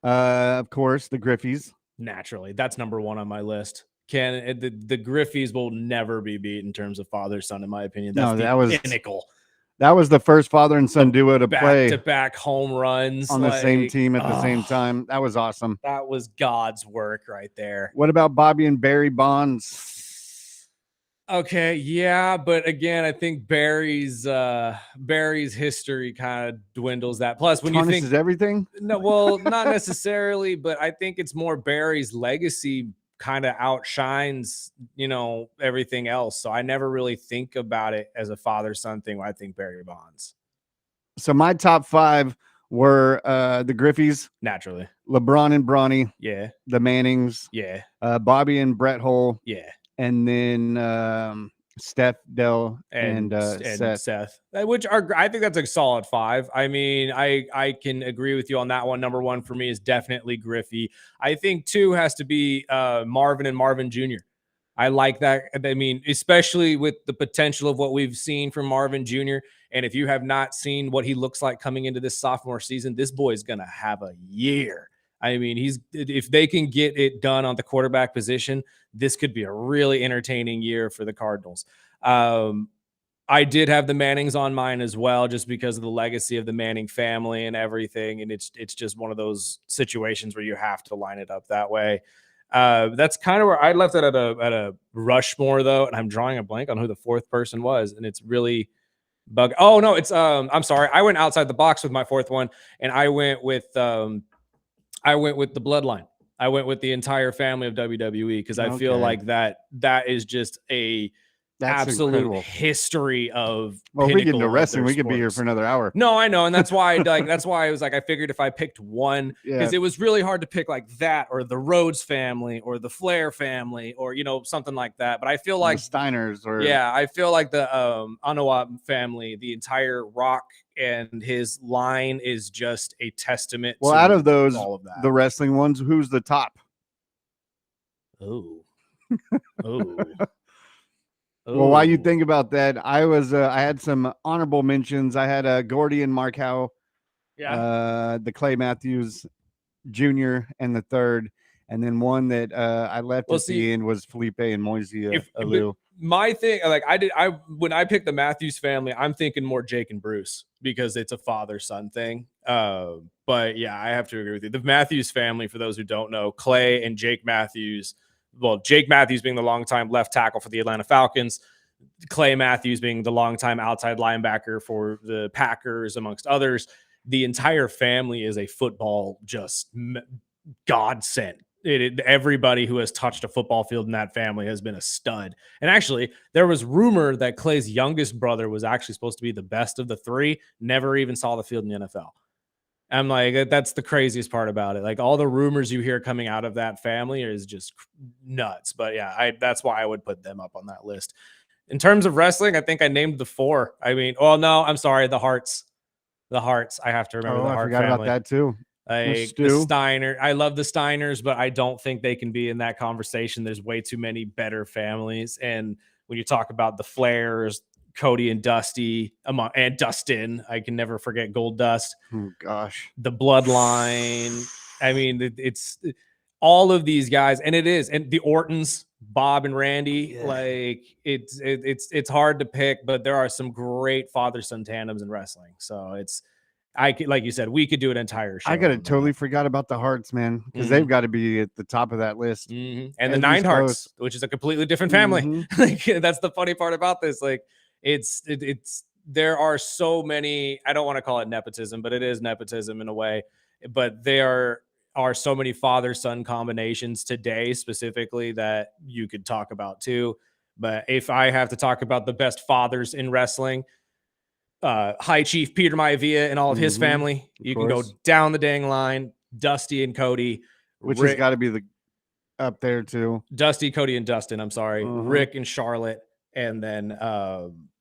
Of course, the Griffies.
Naturally, that's number 1 on my list. The Griffies will never be beat in terms of father-son, in my opinion. That was pinnacle.
That was the first father and son duo to play
back-to-back home runs
on the same team at the same time. That was awesome.
That was God's work right there.
What about Bobby and Barry Bonds?
Okay, yeah, but again, I think Barry's history kind of dwindles that. Plus, when you think
Tarnishes everything.
no, well, not necessarily, but I think it's more Barry's legacy kind of outshines, everything else. So I never really think about it as a father-son thing when I think Barry Bonds.
So my top 5 were the Griffies,
Naturally.
LeBron and Bronny,
Yeah.
the Mannings,
Yeah.
Bobby and Brett Hull,
Yeah.
and then Steph, Dell, and
Seth, which I think that's a solid 5. I mean, I can agree with you on that one. Number 1 for me is definitely Griffey. I think 2 has to be Marvin and Marvin Jr. I like that. I mean, especially with the potential of what we've seen from Marvin Jr. And if you have not seen what he looks like coming into this sophomore season, this boy is going to have a year. I mean, if they can get it done on the quarterback position, this could be a really entertaining year for the Cardinals. I did have the Mannings on mine as well, just because of the legacy of the Manning family and everything. And it's just one of those situations where you have to line it up that way. That's kind of where I left it at a Rushmore, though, and I'm drawing a blank on who the 4th person was, and it's really bug. Oh no, it's I'm sorry, I went outside the box with my 4th one, and I went with the Bloodline. I went with the entire family of WWE because I feel like that is just that's absolute incredible history of.
Well, if we get into wrestling, we could be here for another hour.
No, I know, and that's why I was like, I figured if I picked one, because it was really hard to pick like that or the Rhodes family or the Flair family or something like that. But I feel like
the Steiners
I feel like the Anoa'i family, the entire Rock and his line is just a testament.
Well,
to
out of those,
all of that,
the wrestling ones, who's the top?
Oh.
Well, while you think about that, I had some honorable mentions. I had Gordy and Mark Howe, the Clay Matthews Jr. and the 3rd, and then one that I left at the end was Felipe and Moise Alou.
My thing, like when I picked the Matthews family, I'm thinking more Jake and Bruce because it's a father-son thing. But yeah, I have to agree with you. The Matthews family, for those who don't know, Clay and Jake Matthews. Well, Jake Matthews being the longtime left tackle for the Atlanta Falcons, Clay Matthews being the longtime outside linebacker for the Packers, amongst others. The entire family is a football just godsend. Everybody who has touched a football field in that family has been a stud. And actually, there was rumor that Clay's youngest brother was actually supposed to be the best of the 3, never even saw the field in the NFL. I'm like, that's the craziest part about it. Like all the rumors you hear coming out of that family is just nuts. But yeah, that's why I would put them up on that list. In terms of wrestling, I think I named the 4. I mean, no, I'm sorry. The Hearts. I have to remember the Hart family.
I forgot about that too.
Like the Steiner. I love the Steiners, but I don't think they can be in that conversation. There's way too many better families. And when you talk about the Flairs, Cody and Dusty, and Dustin, I can never forget Gold Dust.
Oh gosh,
the Bloodline. I mean, it's all of these guys, and the Ortons, Bob and Randy. Yeah. Like it's hard to pick, but there are some great father-son tandems in wrestling. So like you said, we could do an entire show.
I totally forgot about the Hearts, man, because they've got to be at the top of that list.
And the Nine Hearts, which is a completely different family. Like that's the funny part about this. Like it's there are so many. I don't want to call it nepotism, but it is nepotism in a way. But there are so many father-son combinations today, specifically, that you could talk about too. But if I have to talk about the best fathers in wrestling, High Chief Peter Maivia and all of his family. You can go down the dang line. Dusty and Cody,
which has got to be up there too.
Dusty, Cody, and Dustin. I'm sorry, Rick and Charlotte, and then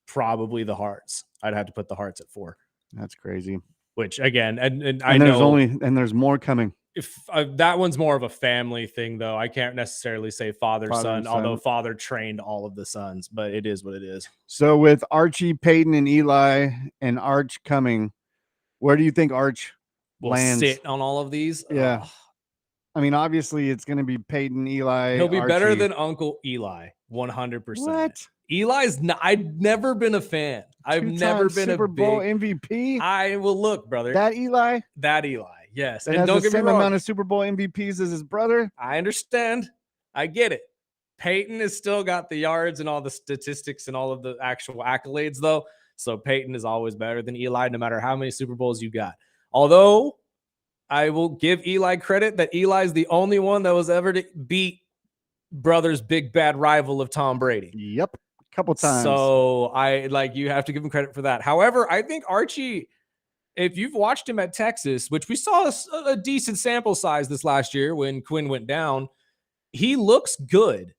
probably the Hearts. I'd have to put the Hearts at 4.
That's crazy.
Which again, and
there's more coming.
If that one's more of a family thing, though, I can't necessarily say father-son, although father trained all of the sons, but it is what it is.
So with Archie, Peyton, and Eli, and Arch coming, where do you think Arch lands?
Sit on all of these?
Yeah. I mean, obviously, it's going to be Peyton, Eli.
He'll be better than Uncle Eli, 100%.
What?
Eli's I've never been a fan. I've never been
Super Bowl MVP.
I will look, brother.
That Eli,
yes.
And don't get me wrong, amount of Super Bowl MVPs as his brother.
I understand. I get it. Peyton has still got the yards and all the statistics and all of the actual accolades, though. So Peyton is always better than Eli, no matter how many Super Bowls you got. Although I will give Eli credit that Eli's the only one that was ever to beat brother's big bad rival of Tom Brady.
Yep. A couple times.
So you have to give him credit for that. However, I think Archie, if you've watched him at Texas, which we saw a decent sample size this last year when Quinn went down, he looks good.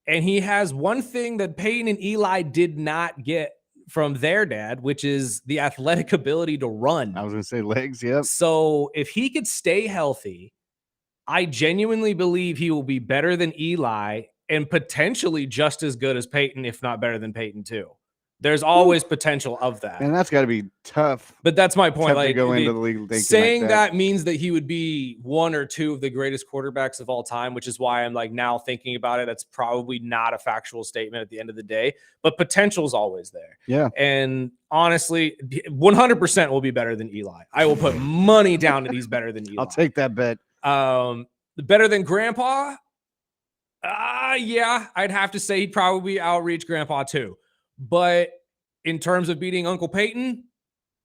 And he has one thing that Peyton and Eli did not get from their dad, which is the athletic ability to run.
I was going to say legs. Yep.
So if he could stay healthy, I genuinely believe he will be better than Eli and potentially just as good as Peyton, if not better than Peyton too. There's always potential of that.
And that's got to be tough.
But that's my point.
To go into the league
saying
like
that means that he would be one or two of the greatest quarterbacks of all time, which is why I'm now thinking about it. That's probably not a factual statement at the end of the day, but potential is always there.
Yeah.
And honestly, 100% will be better than Eli. I will put money down that he's better than Eli.
I'll take that bet.
Better than Grandpa? Yeah, I'd have to say he'd probably outreach Grandpa too. But in terms of beating Uncle Peyton,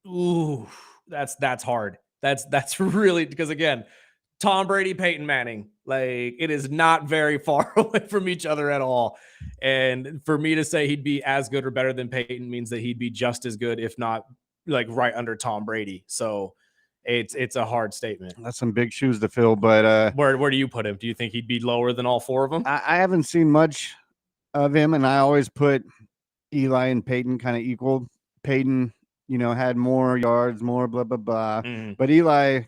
ooh, that's hard. That's really, because again, Tom Brady, Peyton Manning, it is not very far away from each other at all. And for me to say he'd be as good or better than Peyton means that he'd be just as good, if not right under Tom Brady. So it's a hard statement.
That's some big shoes to fill. But
where do you put him? Do you think he'd be lower than all four of them?
I haven't seen much of him, and I always put Eli and Peyton kind of equal. Peyton, had more yards, more blah, blah, blah. But Eli,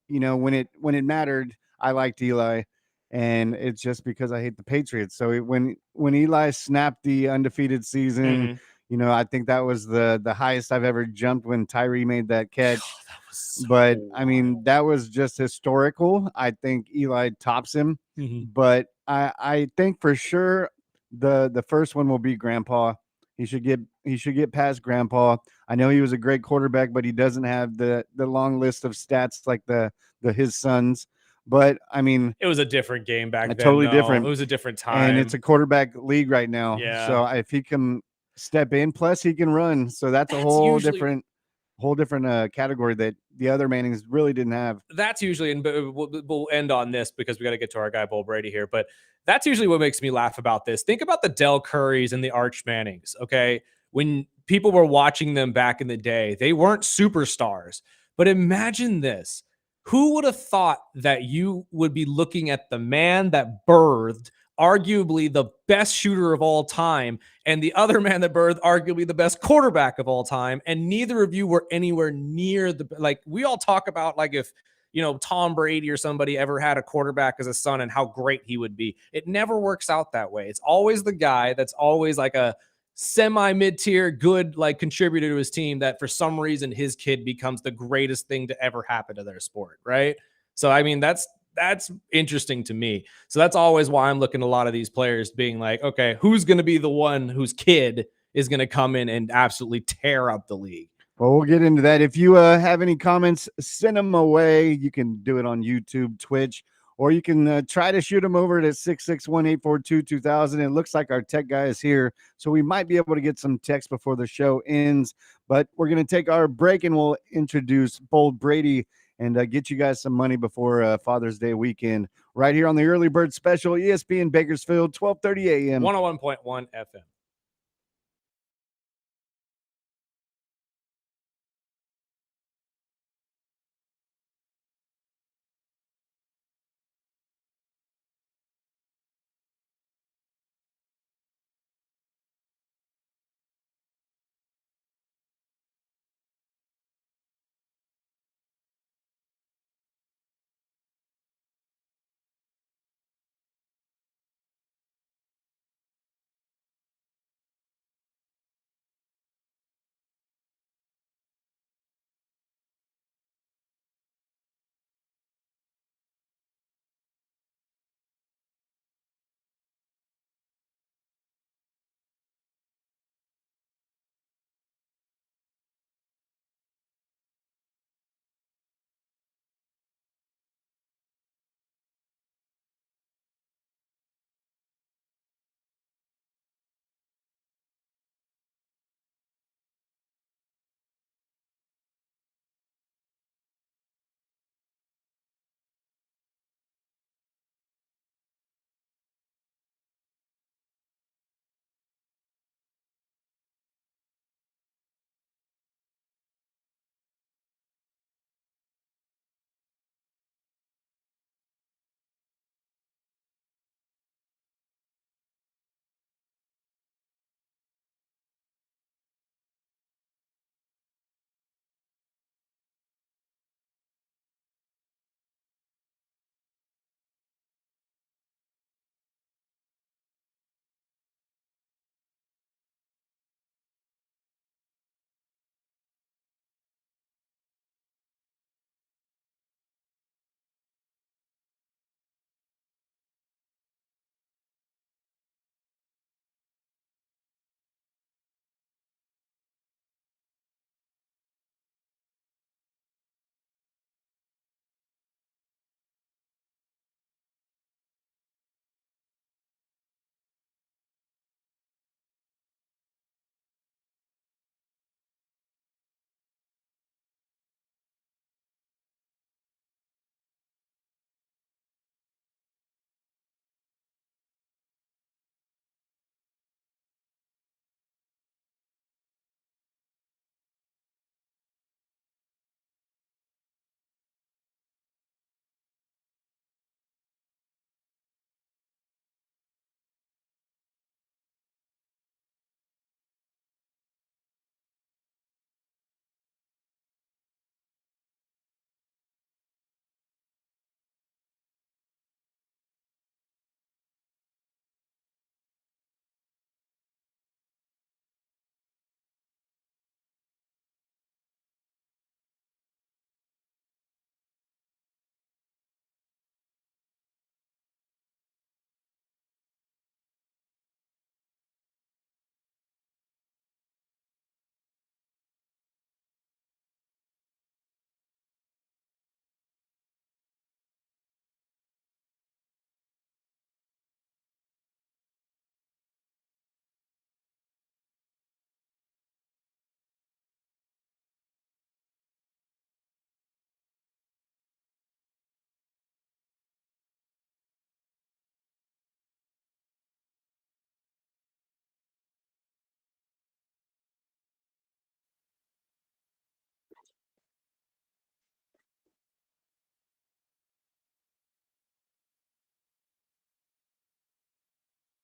when it mattered, I liked Eli. And it's just because I hate the Patriots. So when Eli snapped the undefeated season, I think that was the highest I've ever jumped when Tyree made that catch.
That was so
but
wild.
I mean, that was just historical. I think Eli tops him. But I think for sure the first one will be Grandpa. He should get past Grandpa. I know he was a great quarterback, but he doesn't have the long list of stats like his sons. But I mean,
it was a different game back then.
Totally different.
It was a different time,
and it's a quarterback league right now.
Yeah.
So if he can step in, plus he can run, so that's a whole different category that the other Mannings really didn't have.
That's usually, and we'll end on this because we got to get to our guy Bull Brady here. But that's usually what makes me laugh about this. Think about the Del Currys and the Arch Mannings. Okay, when people were watching them back in the day, they weren't superstars. But imagine this. Who would have thought that you would be looking at the man that birthed arguably the best shooter of all time and the other man that birthed arguably the best quarterback of all time, and neither of you were anywhere near we all talk about if Tom Brady or somebody ever had a quarterback as a son and how great he would be. It never works out that way. It's always the guy that's always a semi mid-tier good contributor to his team that for some reason his kid becomes the greatest thing to ever happen to their sport, right? So I mean that's interesting to me. So that's always why I'm looking at a lot of these players being okay, who's going to be the one whose kid is going to come in and absolutely tear up the league?
Well, we'll get into that. If you have any comments, send them away. You can do it on YouTube, Twitch, or you can try to shoot them over at 661-842-2000. It looks like our tech guy is here, so we might be able to get some text before the show ends. But we're going to take our break, and we'll introduce Bold Brady and get you guys some money before Father's Day weekend right here on the Early Bird Special, ESPN Bakersfield, 12:30 a.m.
101.1 FM.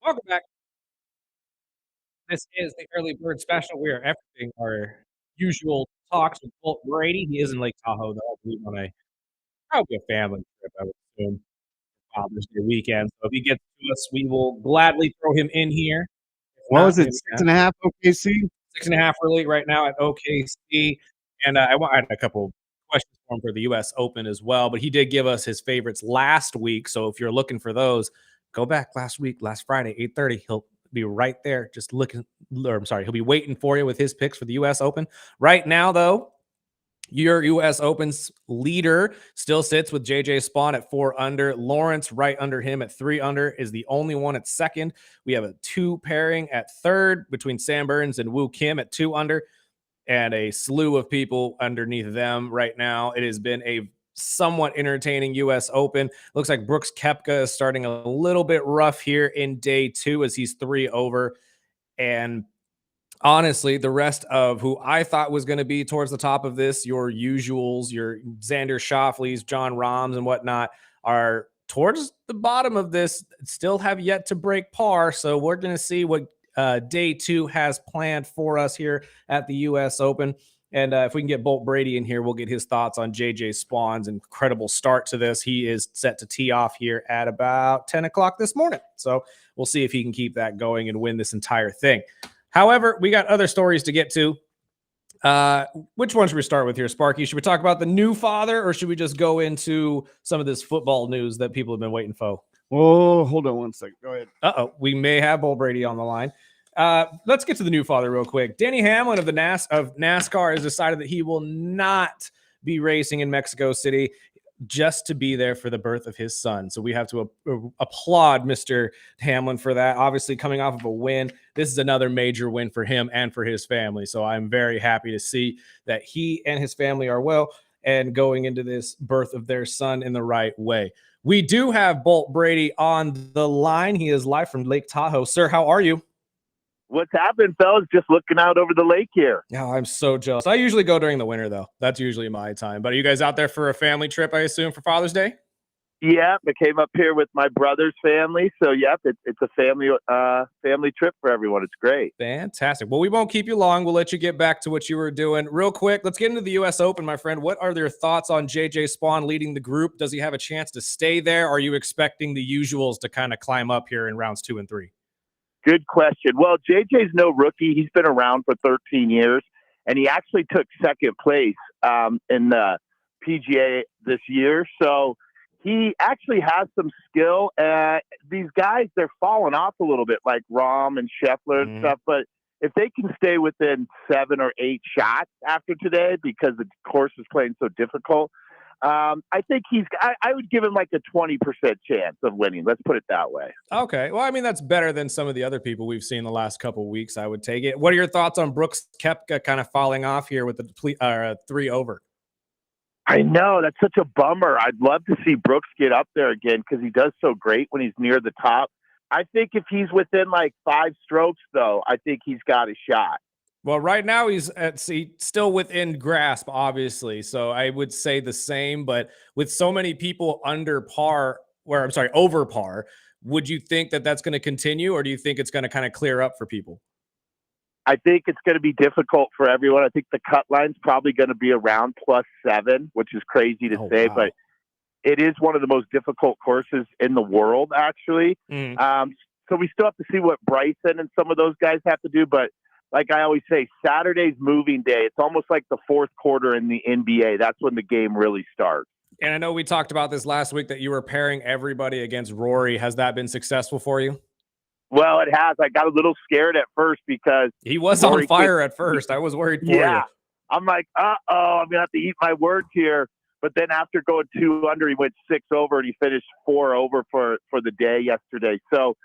Welcome back. This is the early bird special. We are everything our usual talks with Bolt Brady. He is in Lake Tahoe, though. I believe on probably a family trip, I would assume, Father's Day weekend. So if he gets to us, we will gladly throw him in here. If
What
not,
was it?
maybe
6.5 OKC?
6.5 really right now at OKC. And I had a couple questions for him for the U.S. Open as well, but he did give us his favorites last week. So if you're looking for those, go back last Friday, 8:30. He'll be right there just looking, or I'm sorry, he'll be waiting for you with his picks for the U.S. Open. Right now, though, your U.S. Open's leader still sits with JJ Spawn at 4 under. Lawrence right under him at 3 under is the only one at second. We have a 2 pairing at third between Sam Burns and Woo Kim at 2 under, and a slew of people underneath them right now. It has been a somewhat entertaining U.S. Open. Looks like Brooks Koepka is starting a little bit rough here in day 2 as he's 3 over. And honestly, the rest of who I thought was going to be towards the top of this, your usuals, your Xander Schauffele's, John Rahms and whatnot, are towards the bottom of this, still have yet to break par. So we're going to see what day 2 has planned for us here at the U.S. Open. And if we can get Bolt Brady in here, we'll get his thoughts on JJ Spawn's incredible start to this. He is set to tee off here at about 10 o'clock this morning. So we'll see if he can keep that going and win this entire thing. However, we got other stories to get to. Which one should we start with here, Sparky? Should we talk about the new father, or should we just go into some of this football news that people have been waiting for?
Oh, hold on one second. Go ahead.
We may have Bull Brady on the line. Let's get to the new father real quick. Danny Hamlin of NASCAR has decided that he will not be racing in Mexico City just to be there for the birth of his son. So we have to applaud Mr. Hamlin for that. Obviously, coming off of a win, this is another major win for him and for his family. So I'm very happy to see that he and his family are well and going into this birth of their son in the right way. We do have Bolt Brady on the line. He is live from Lake Tahoe. Sir, how are you?
What's happened, fellas? Just looking out over the lake here.
Oh, I'm so jealous. I usually go during the winter, though. That's usually my time. But are you guys out there for a family trip, I assume, for Father's Day?
Yeah, I came up here with my brother's family. So, yep, it's a family trip for everyone. It's great.
Fantastic. Well, we won't keep you long. We'll let you get back to what you were doing. Real quick, let's get into the U.S. Open, my friend. What are your thoughts on JJ Spawn leading the group? Does he have a chance to stay there? Are you expecting the usuals to kind of climb up here in rounds 2 and 3?
Good question. Well, JJ's no rookie. He's been around for 13 years, and he actually took second place in the PGA this year. So he actually has some skill. These guys, they're falling off a little bit, like Rahm and Scheffler and stuff. But if they can stay within 7 or 8 shots after today, because the course is playing so difficult, I think I would give him like a 20% chance of winning. Let's put it that way.
Okay. Well, I mean, that's better than some of the other people we've seen the last couple of weeks. I would take it. What are your thoughts on Brooks Koepka kind of falling off here with the 3 over?
I know, that's such a bummer. I'd love to see Brooks get up there again because he does so great when he's near the top. I think if he's within like 5 strokes, though, I think he's got a shot.
Well, right now he's still within grasp, obviously. So I would say the same, but with so many people over par, would you think that that's going to continue, or do you think it's going to kind of clear up for people?
I think it's going to be difficult for everyone. I think the cut line's probably going to be around +7, which is crazy to say, but it is one of the most difficult courses in the world, actually. So we still have to see what Bryson and some of those guys have to do, but like I always say, Saturday's moving day. It's almost like the fourth quarter in the NBA. That's when the game really starts.
And I know we talked about this last week that you were pairing everybody against Rory. Has that been successful for you?
Well, it has. I got a little scared at first because
he was Rory on fire at first. I was worried for you.
I'm like, I'm going to have to eat my words here. But then after going 2 under, he went 6 over and he finished 4 over for the day yesterday. So,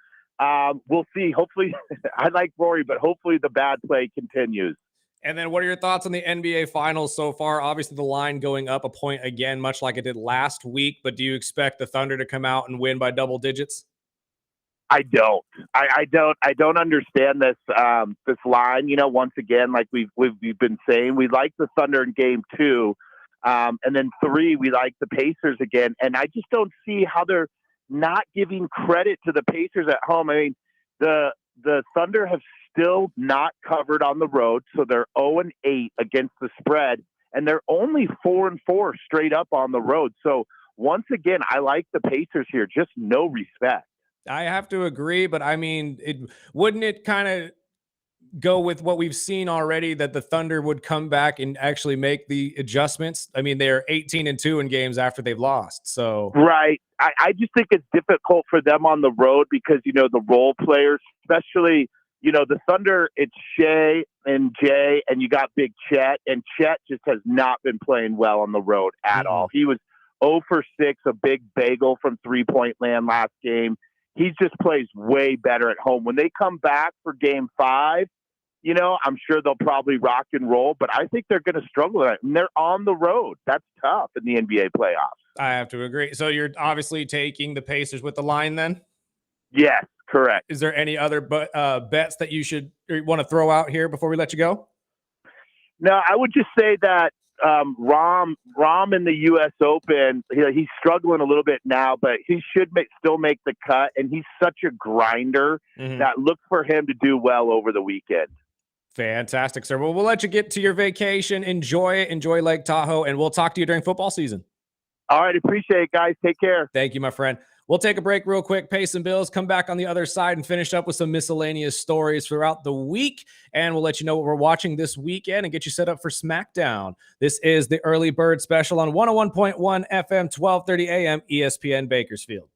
we'll see. Hopefully, I like Rory, but hopefully the bad play continues.
And then what are your thoughts on the NBA Finals so far? Obviously, the line going up a point again, much like it did last week. But do you expect the Thunder to come out and win by double digits?
I don't. I don't understand this this line. You know, once again, like we've been saying, we like the Thunder in game 2, and then 3 we like the Pacers again. And I just don't see how they're not giving credit to the Pacers at home. I mean, the Thunder have still not covered on the road, so they're 0-8 against the spread, and they're only 4-4 straight up on the road. So once again, I like the Pacers here. Just no respect.
I have to agree, but I mean, wouldn't it kind of go with what we've seen already that the Thunder would come back and actually make the adjustments? I mean, they're 18-2 in games after they've lost. So
right. I just think it's difficult for them on the road because, the role players, especially, the Thunder, it's Shea and Jay, and you got Big Chet, and Chet just has not been playing well on the road at all. He was 0 for 6, a big bagel from 3-point land last game. He just plays way better at home. When they come back for game 5, I'm sure they'll probably rock and roll, but I think they're going to struggle. And they're on the road. That's tough in the NBA playoffs.
I have to agree. So you're obviously taking the Pacers with the line then?
Yes, correct.
Is there any other bets that you want to throw out here before we let you go?
No, I would just say that Rom in the U.S. Open, he's struggling a little bit now, but he should still make the cut, and he's such a grinder that look for him to do well over the weekend.
Fantastic, sir. Well, we'll let you get to your vacation. Enjoy it. Enjoy Lake Tahoe, and we'll talk to you during football season.
All right. Appreciate it, guys. Take care.
Thank you, my friend. We'll take a break real quick, pay some bills, come back on the other side and finish up with some miscellaneous stories throughout the week. And we'll let you know what we're watching this weekend and get you set up for SmackDown. This is the Early Bird Special on 101.1 FM, 1230 AM, ESPN Bakersfield.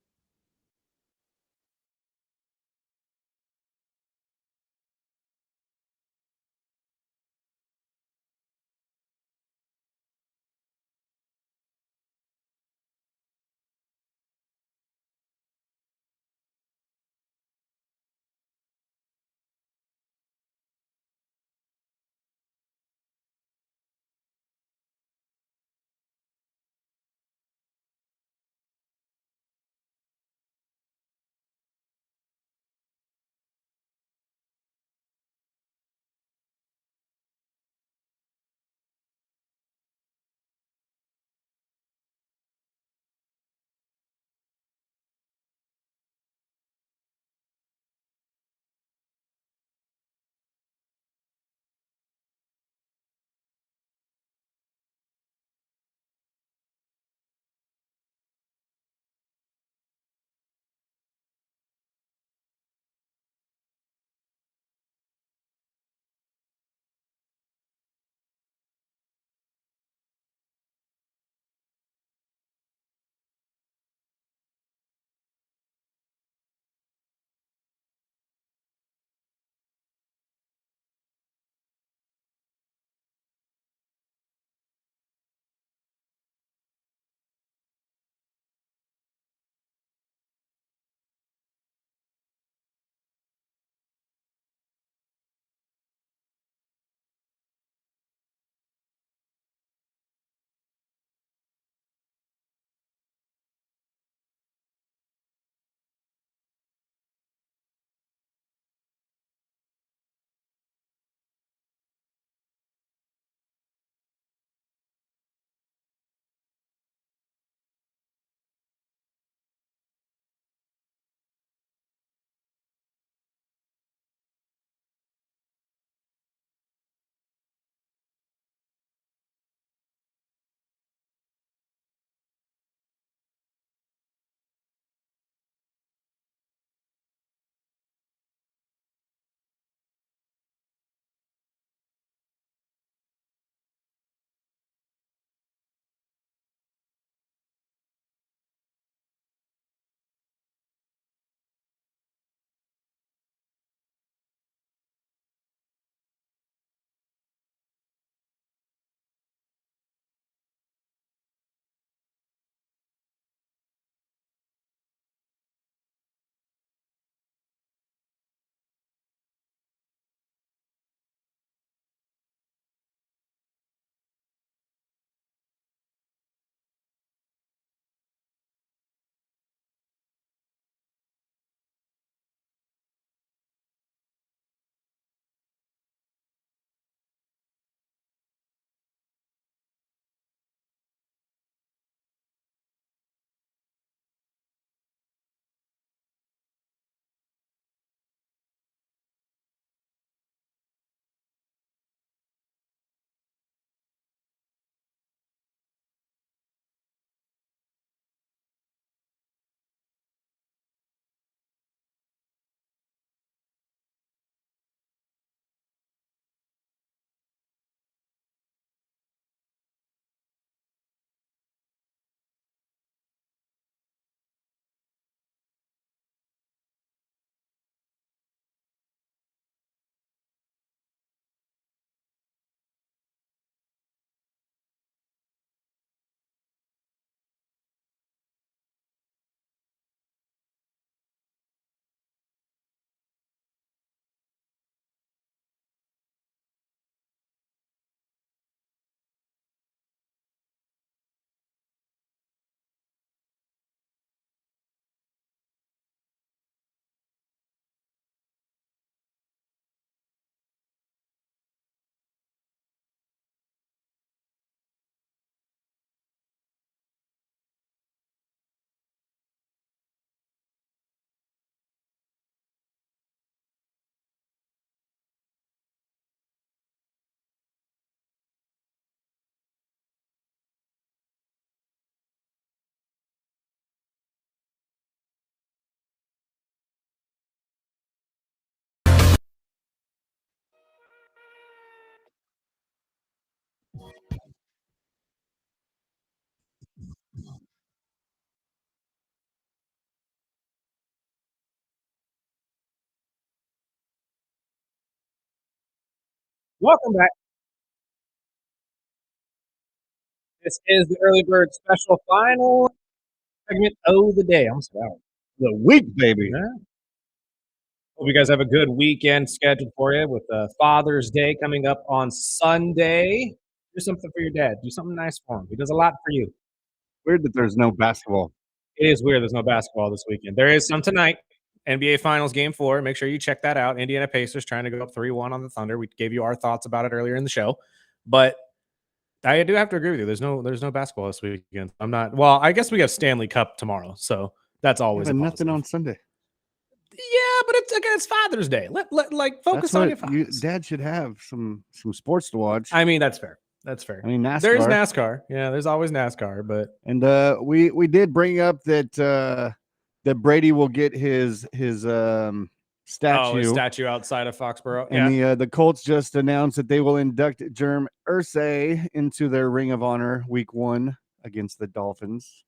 Welcome back. This is the early bird special final segment of the day. I'm sorry.
The week, baby.
Yeah. Hope you guys have a good weekend scheduled for you with Father's Day coming up on Sunday. Do something for your dad. Do something nice for him. He does a lot for you.
Weird that there's no basketball.
It is weird there's no basketball this weekend. There is some tonight. NBA Finals Game 4. Make sure you check that out. Indiana Pacers trying to go up 3-1 on the Thunder. We gave you our thoughts about it earlier in the show. But I do have to agree with you. There's no basketball this weekend. I'm not. Well, I guess we have Stanley Cup tomorrow, so that's always
nothing on Sunday.
Yeah, but it's Father's Day. Let focus on your fathers.
Dad should have some sports to watch.
I mean, that's fair. That's fair.
I mean, NASCAR.
There's NASCAR. Yeah, there's always NASCAR. But
we did bring up that Brady will get his statue.
Oh, a statue outside of Foxborough.
And
yeah.
the Colts just announced that they will induct Jerm Irsay into their Ring of Honor Week 1 against the Dolphins.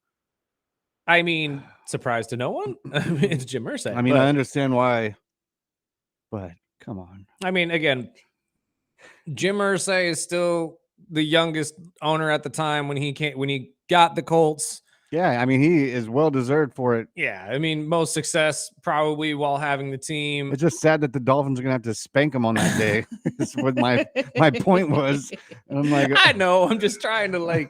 I mean, surprise to no one. I mean, it's Jim Irsay.
I mean, I understand why, but come on.
I mean, again, Jim Irsay is still the youngest owner at the time when he got the Colts.
Yeah, I mean, he is well deserved for it.
Yeah, I mean, most success probably while having the team.
It's just sad that the Dolphins are gonna have to spank him on that day. That's what my point was. And I'm like,
I know. I'm just trying to I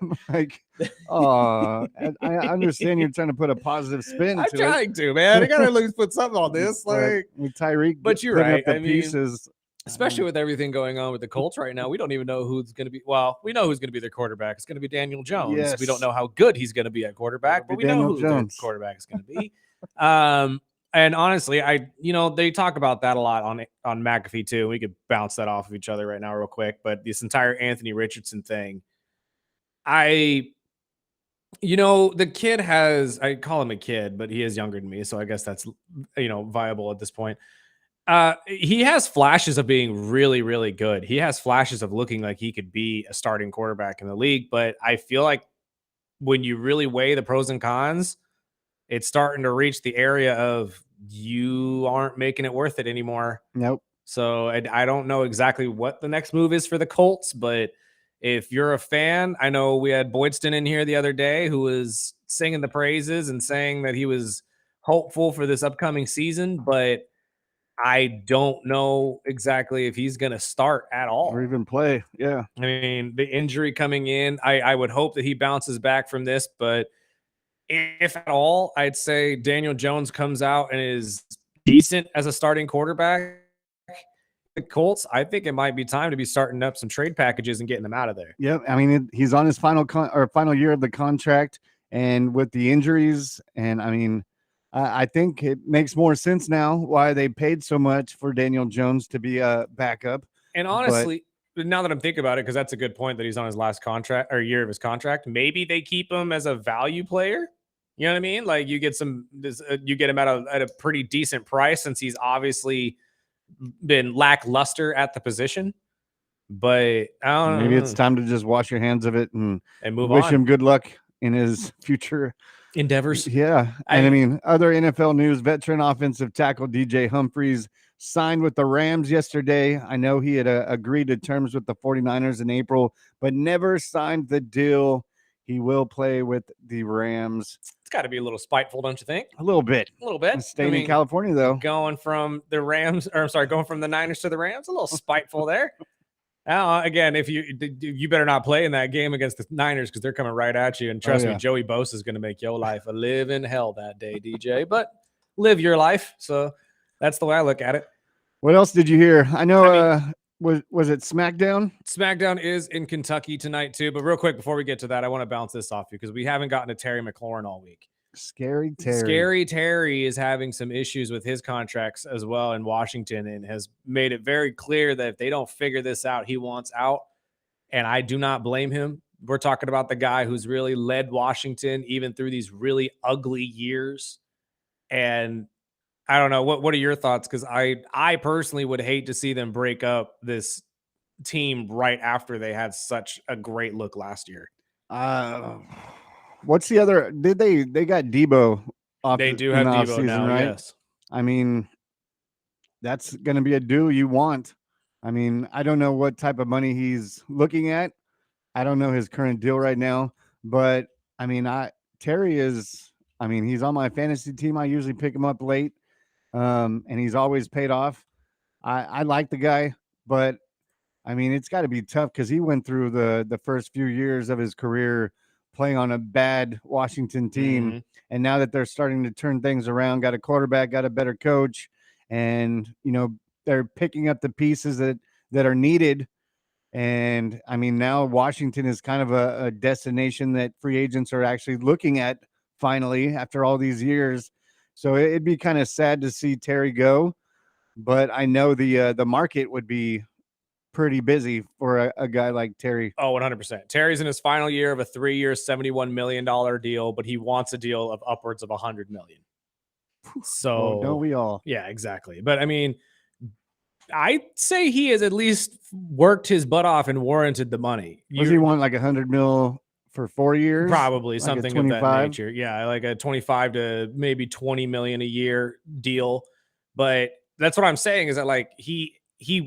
understand you're trying to put a positive spin.
I'm trying to, man. I gotta put something on this,
with Tyreek.
But you're right.
I mean, pieces.
Especially with everything going on with the Colts right now, we don't even know who's going to be. Well, we know who's going to be their quarterback. It's going to be Daniel Jones.
Yes.
We don't know how good he's going to be at quarterback, but we know who the quarterback is going to be. And honestly, they talk about that a lot on McAfee too. We could bounce that off of each other right now real quick. But this entire Anthony Richardson thing, the kid I call him a kid, but he is younger than me, so I guess that's viable at this point. He has flashes of being really, really good. He has flashes of looking like he could be a starting quarterback in the league. But I feel like when you really weigh the pros and cons, it's starting to reach the area of you aren't making it worth it anymore.
Nope.
So I don't know exactly what the next move is for the Colts, but if you're a fan, I know we had Boydston in here the other day who was singing the praises and saying that he was hopeful for this upcoming season, but I don't know exactly if he's going to start at all.
Or even play. Yeah.
I mean, the injury coming in, I would hope that he bounces back from this, but if at all, I'd say Daniel Jones comes out and is decent as a starting quarterback. The Colts, I think it might be time to be starting up some trade packages and getting them out of there.
Yeah. I mean, he's on his final year of the contract, and with the injuries, and I mean, I think it makes more sense now why they paid so much for Daniel Jones to be a backup.
And honestly, now that I'm thinking about it, because that's a good point that he's on his last contract or year of his contract, maybe they keep him as a value player. You know what I mean? Like you get him at a pretty decent price since he's obviously been lackluster at the position. But I don't know.
Maybe it's time to just wash your hands of it and
move
wish
on.
him good luck in his future
endeavors.
Yeah. And I mean, other NFL news, veteran offensive tackle DJ Humphries signed with the Rams yesterday. I know he had agreed to terms with the 49ers in April, but never signed the deal. He will play with the Rams.
It's got to be a little spiteful, don't you think?
A little bit.
A little bit.
Staying in California, though.
Going from the Niners to the Rams, a little spiteful there. Again, if you better not play in that game against the Niners because they're coming right at you. And trust me, Joey Bosa is going to make your life a living hell that day, DJ. But live your life. So that's the way I look at it.
What else did you hear? I know. Was it SmackDown?
SmackDown is in Kentucky tonight too. But real quick before we get to that, I want to bounce this off you because we haven't gotten to Terry McLaurin all week.
Scary Terry.
Scary Terry is having some issues with his contracts as well in Washington and has made it very clear that if they don't figure this out, he wants out. And I do not blame him. We're talking about the guy who's really led Washington even through these really ugly years. And I don't know. What are your thoughts? Because I personally would hate to see them break up this team right after they had such a great look last year.
What's the other? They got Debo off?
They do have Debo
season,
now,
right?
Yes.
I mean, that's going to be a duo you want. I mean, I don't know what type of money he's looking at. I don't know his current deal right now, but I mean, Terry is. I mean, he's on my fantasy team. I usually pick him up late, and he's always paid off. I like the guy, but I mean, it's got to be tough because he went through the first few years of his career playing on a bad Washington team, and now that they're starting to turn things around, got a quarterback, got a better coach, and they're picking up the pieces that are needed. And I mean, now Washington is kind of a destination that free agents are actually looking at finally after all these years. So it'd be kind of sad to see Terry go, but I know the market would be pretty busy for a guy like Terry.
Oh, 100%. Terry's in his final year of a 3-year, $71 million deal, but he wants a deal of upwards of $100 million. So,
don't we all?
Yeah, exactly. But I mean, I'd say he has at least worked his butt off and warranted the money.
Does he want like $100 million for 4 years?
Probably
like
something of that nature. Yeah, like a 25 to maybe 20 million a year deal. But that's what I'm saying is that like he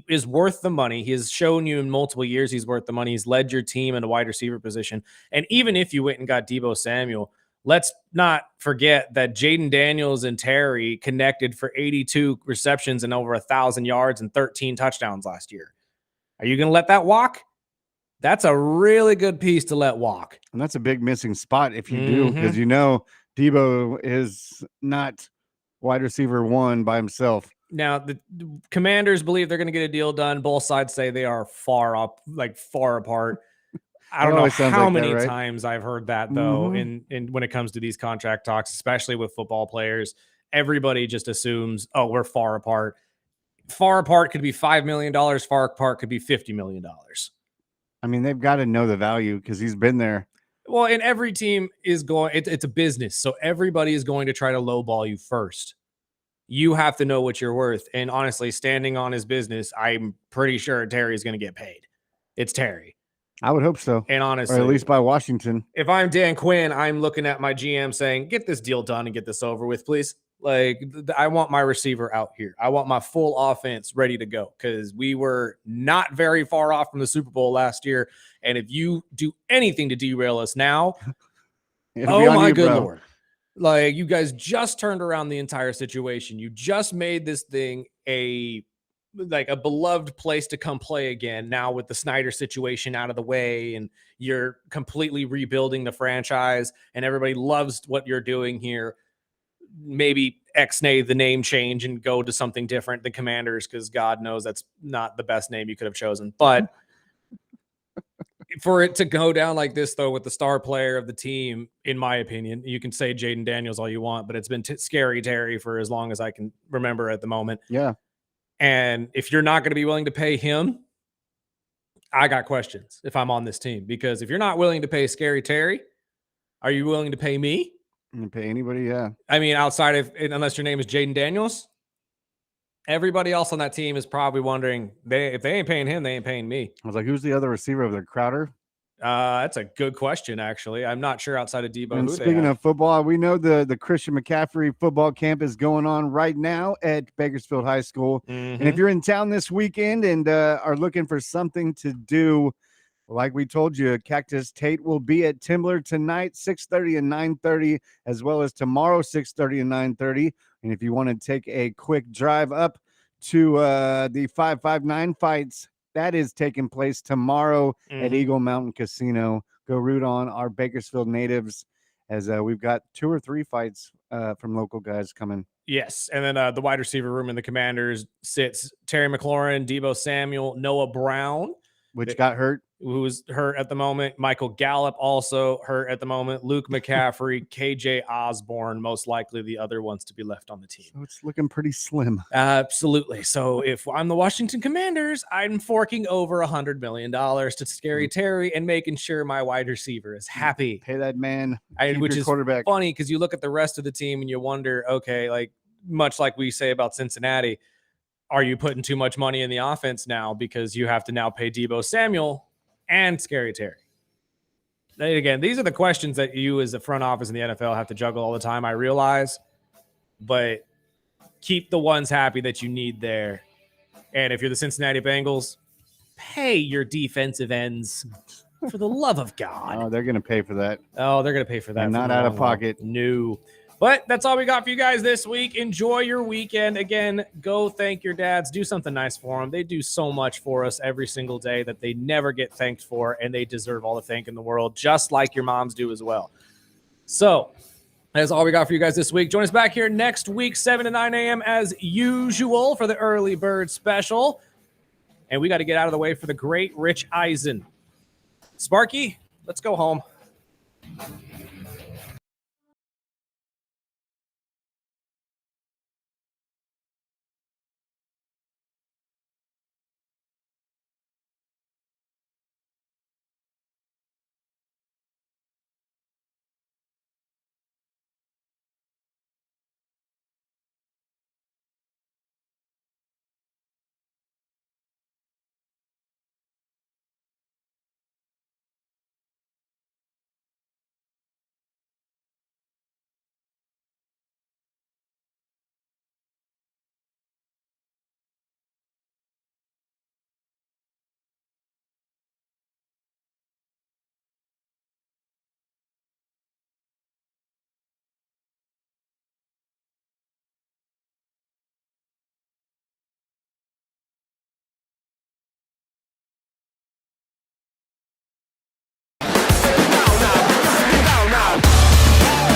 is worth the money. He has shown you in multiple years he's worth the money. He's led your team in a wide receiver position. And even if you went and got Deebo Samuel, let's not forget that Jaden Daniels and Terry connected for 82 receptions and over 1,000 yards and 13 touchdowns last year. Are you going to let that walk? That's a really good piece to let walk.
And that's a big missing spot if you do, because Deebo is not wide receiver 1 by himself.
Now, the Commanders believe they're going to get a deal done. Both sides say they are far apart. I don't know how many times I've heard that, though, in when it comes to these contract talks, especially with football players. Everybody just assumes, oh, we're far apart. Far apart could be $5 million. Far apart could be $50 million.
I mean, they've got to know the value because he's been there.
Well, and every team is going, it's a business. So everybody is going to try to lowball you first. You have to know what you're worth. And honestly, standing on his business, I'm pretty sure Terry is going to get paid. It's Terry.
I would hope so.
And honestly,
or at least by Washington.
If I'm Dan Quinn, I'm looking at my GM saying, get this deal done and get this over with, please. Like, I want my receiver out here. I want my full offense ready to go because we were not very far off from the Super Bowl last year. And if you do anything to derail us now, oh my good Lord. Like, you guys just turned around the entire situation. You just made this thing a beloved place to come play again. Now with the Snyder situation out of the way, and you're completely rebuilding the franchise, and everybody loves what you're doing here. Maybe ex-nay the name change and go to something different than Commanders, because God knows that's not the best name you could have chosen. But for it to go down like this, though, with the star player of the team, in my opinion, you can say Jaden Daniels all you want, but it's been scary Terry for as long as I can remember at the moment.
Yeah.
And if you're not going to be willing to pay him, I got questions if I'm on this team. Because if you're not willing to pay Scary Terry, are you willing to pay me?
You pay anybody, yeah.
I mean, outside of, unless your name is Jaden Daniels, everybody else on that team is probably wondering, if they ain't paying him, they ain't paying me.
I was like, who's the other receiver over there? Crowder?
That's a good question, actually. I'm not sure outside of Deebo.
And speaking of football, we know the Christian McCaffrey football camp is going on right now at Bakersfield High School. And if you're in town this weekend and are looking for something to do, like we told you, Cactus Tate will be at Timber tonight, 6:30 and 9:30, as well as tomorrow, 6:30 and 9:30. And if you want to take a quick drive up to the 559 fights, that is taking place tomorrow at Eagle Mountain Casino. Go root on our Bakersfield natives, as we've got 2 or 3 fights from local guys coming.
Yes, and then the wide receiver room in the Commanders sits Terry McLaurin, Deebo Samuel, Noah Brown,
which got hurt,
who's hurt at the moment. Michael Gallup also hurt at the moment. Luke McCaffrey, KJ Osborne, most likely the other ones to be left on the team.
So it's looking pretty slim.
Absolutely. So if I'm the Washington Commanders, I'm forking over $100 million to Scary Terry and making sure my wide receiver is happy.
Pay that man,
which is
quarterback.
Funny because you look at the rest of the team and you wonder, okay, like much like we say about Cincinnati, are you putting too much money in the offense now because you have to now pay Deebo Samuel and Scary Terry? Again, these are the questions that you as the front office in the NFL have to juggle all the time, I realize. But keep the ones happy that you need there And if you're the Cincinnati Bengals, pay your defensive ends for the love of God.
Oh, they're going to pay for that.
Oh, they're going to pay for that.
And not out of pocket.
No. But that's all we got for you guys this week. Enjoy your weekend. Again, go thank your dads. Do something nice for them. They do so much for us every single day that they never get thanked for, and they deserve all the thank in the world, just like your moms do as well. So that's all we got for you guys this week. Join us back here next week, 7 to 9 a.m. as usual for the Early Bird Special. And we got to get out of the way for the great Rich Eisen. Sparky, let's go home.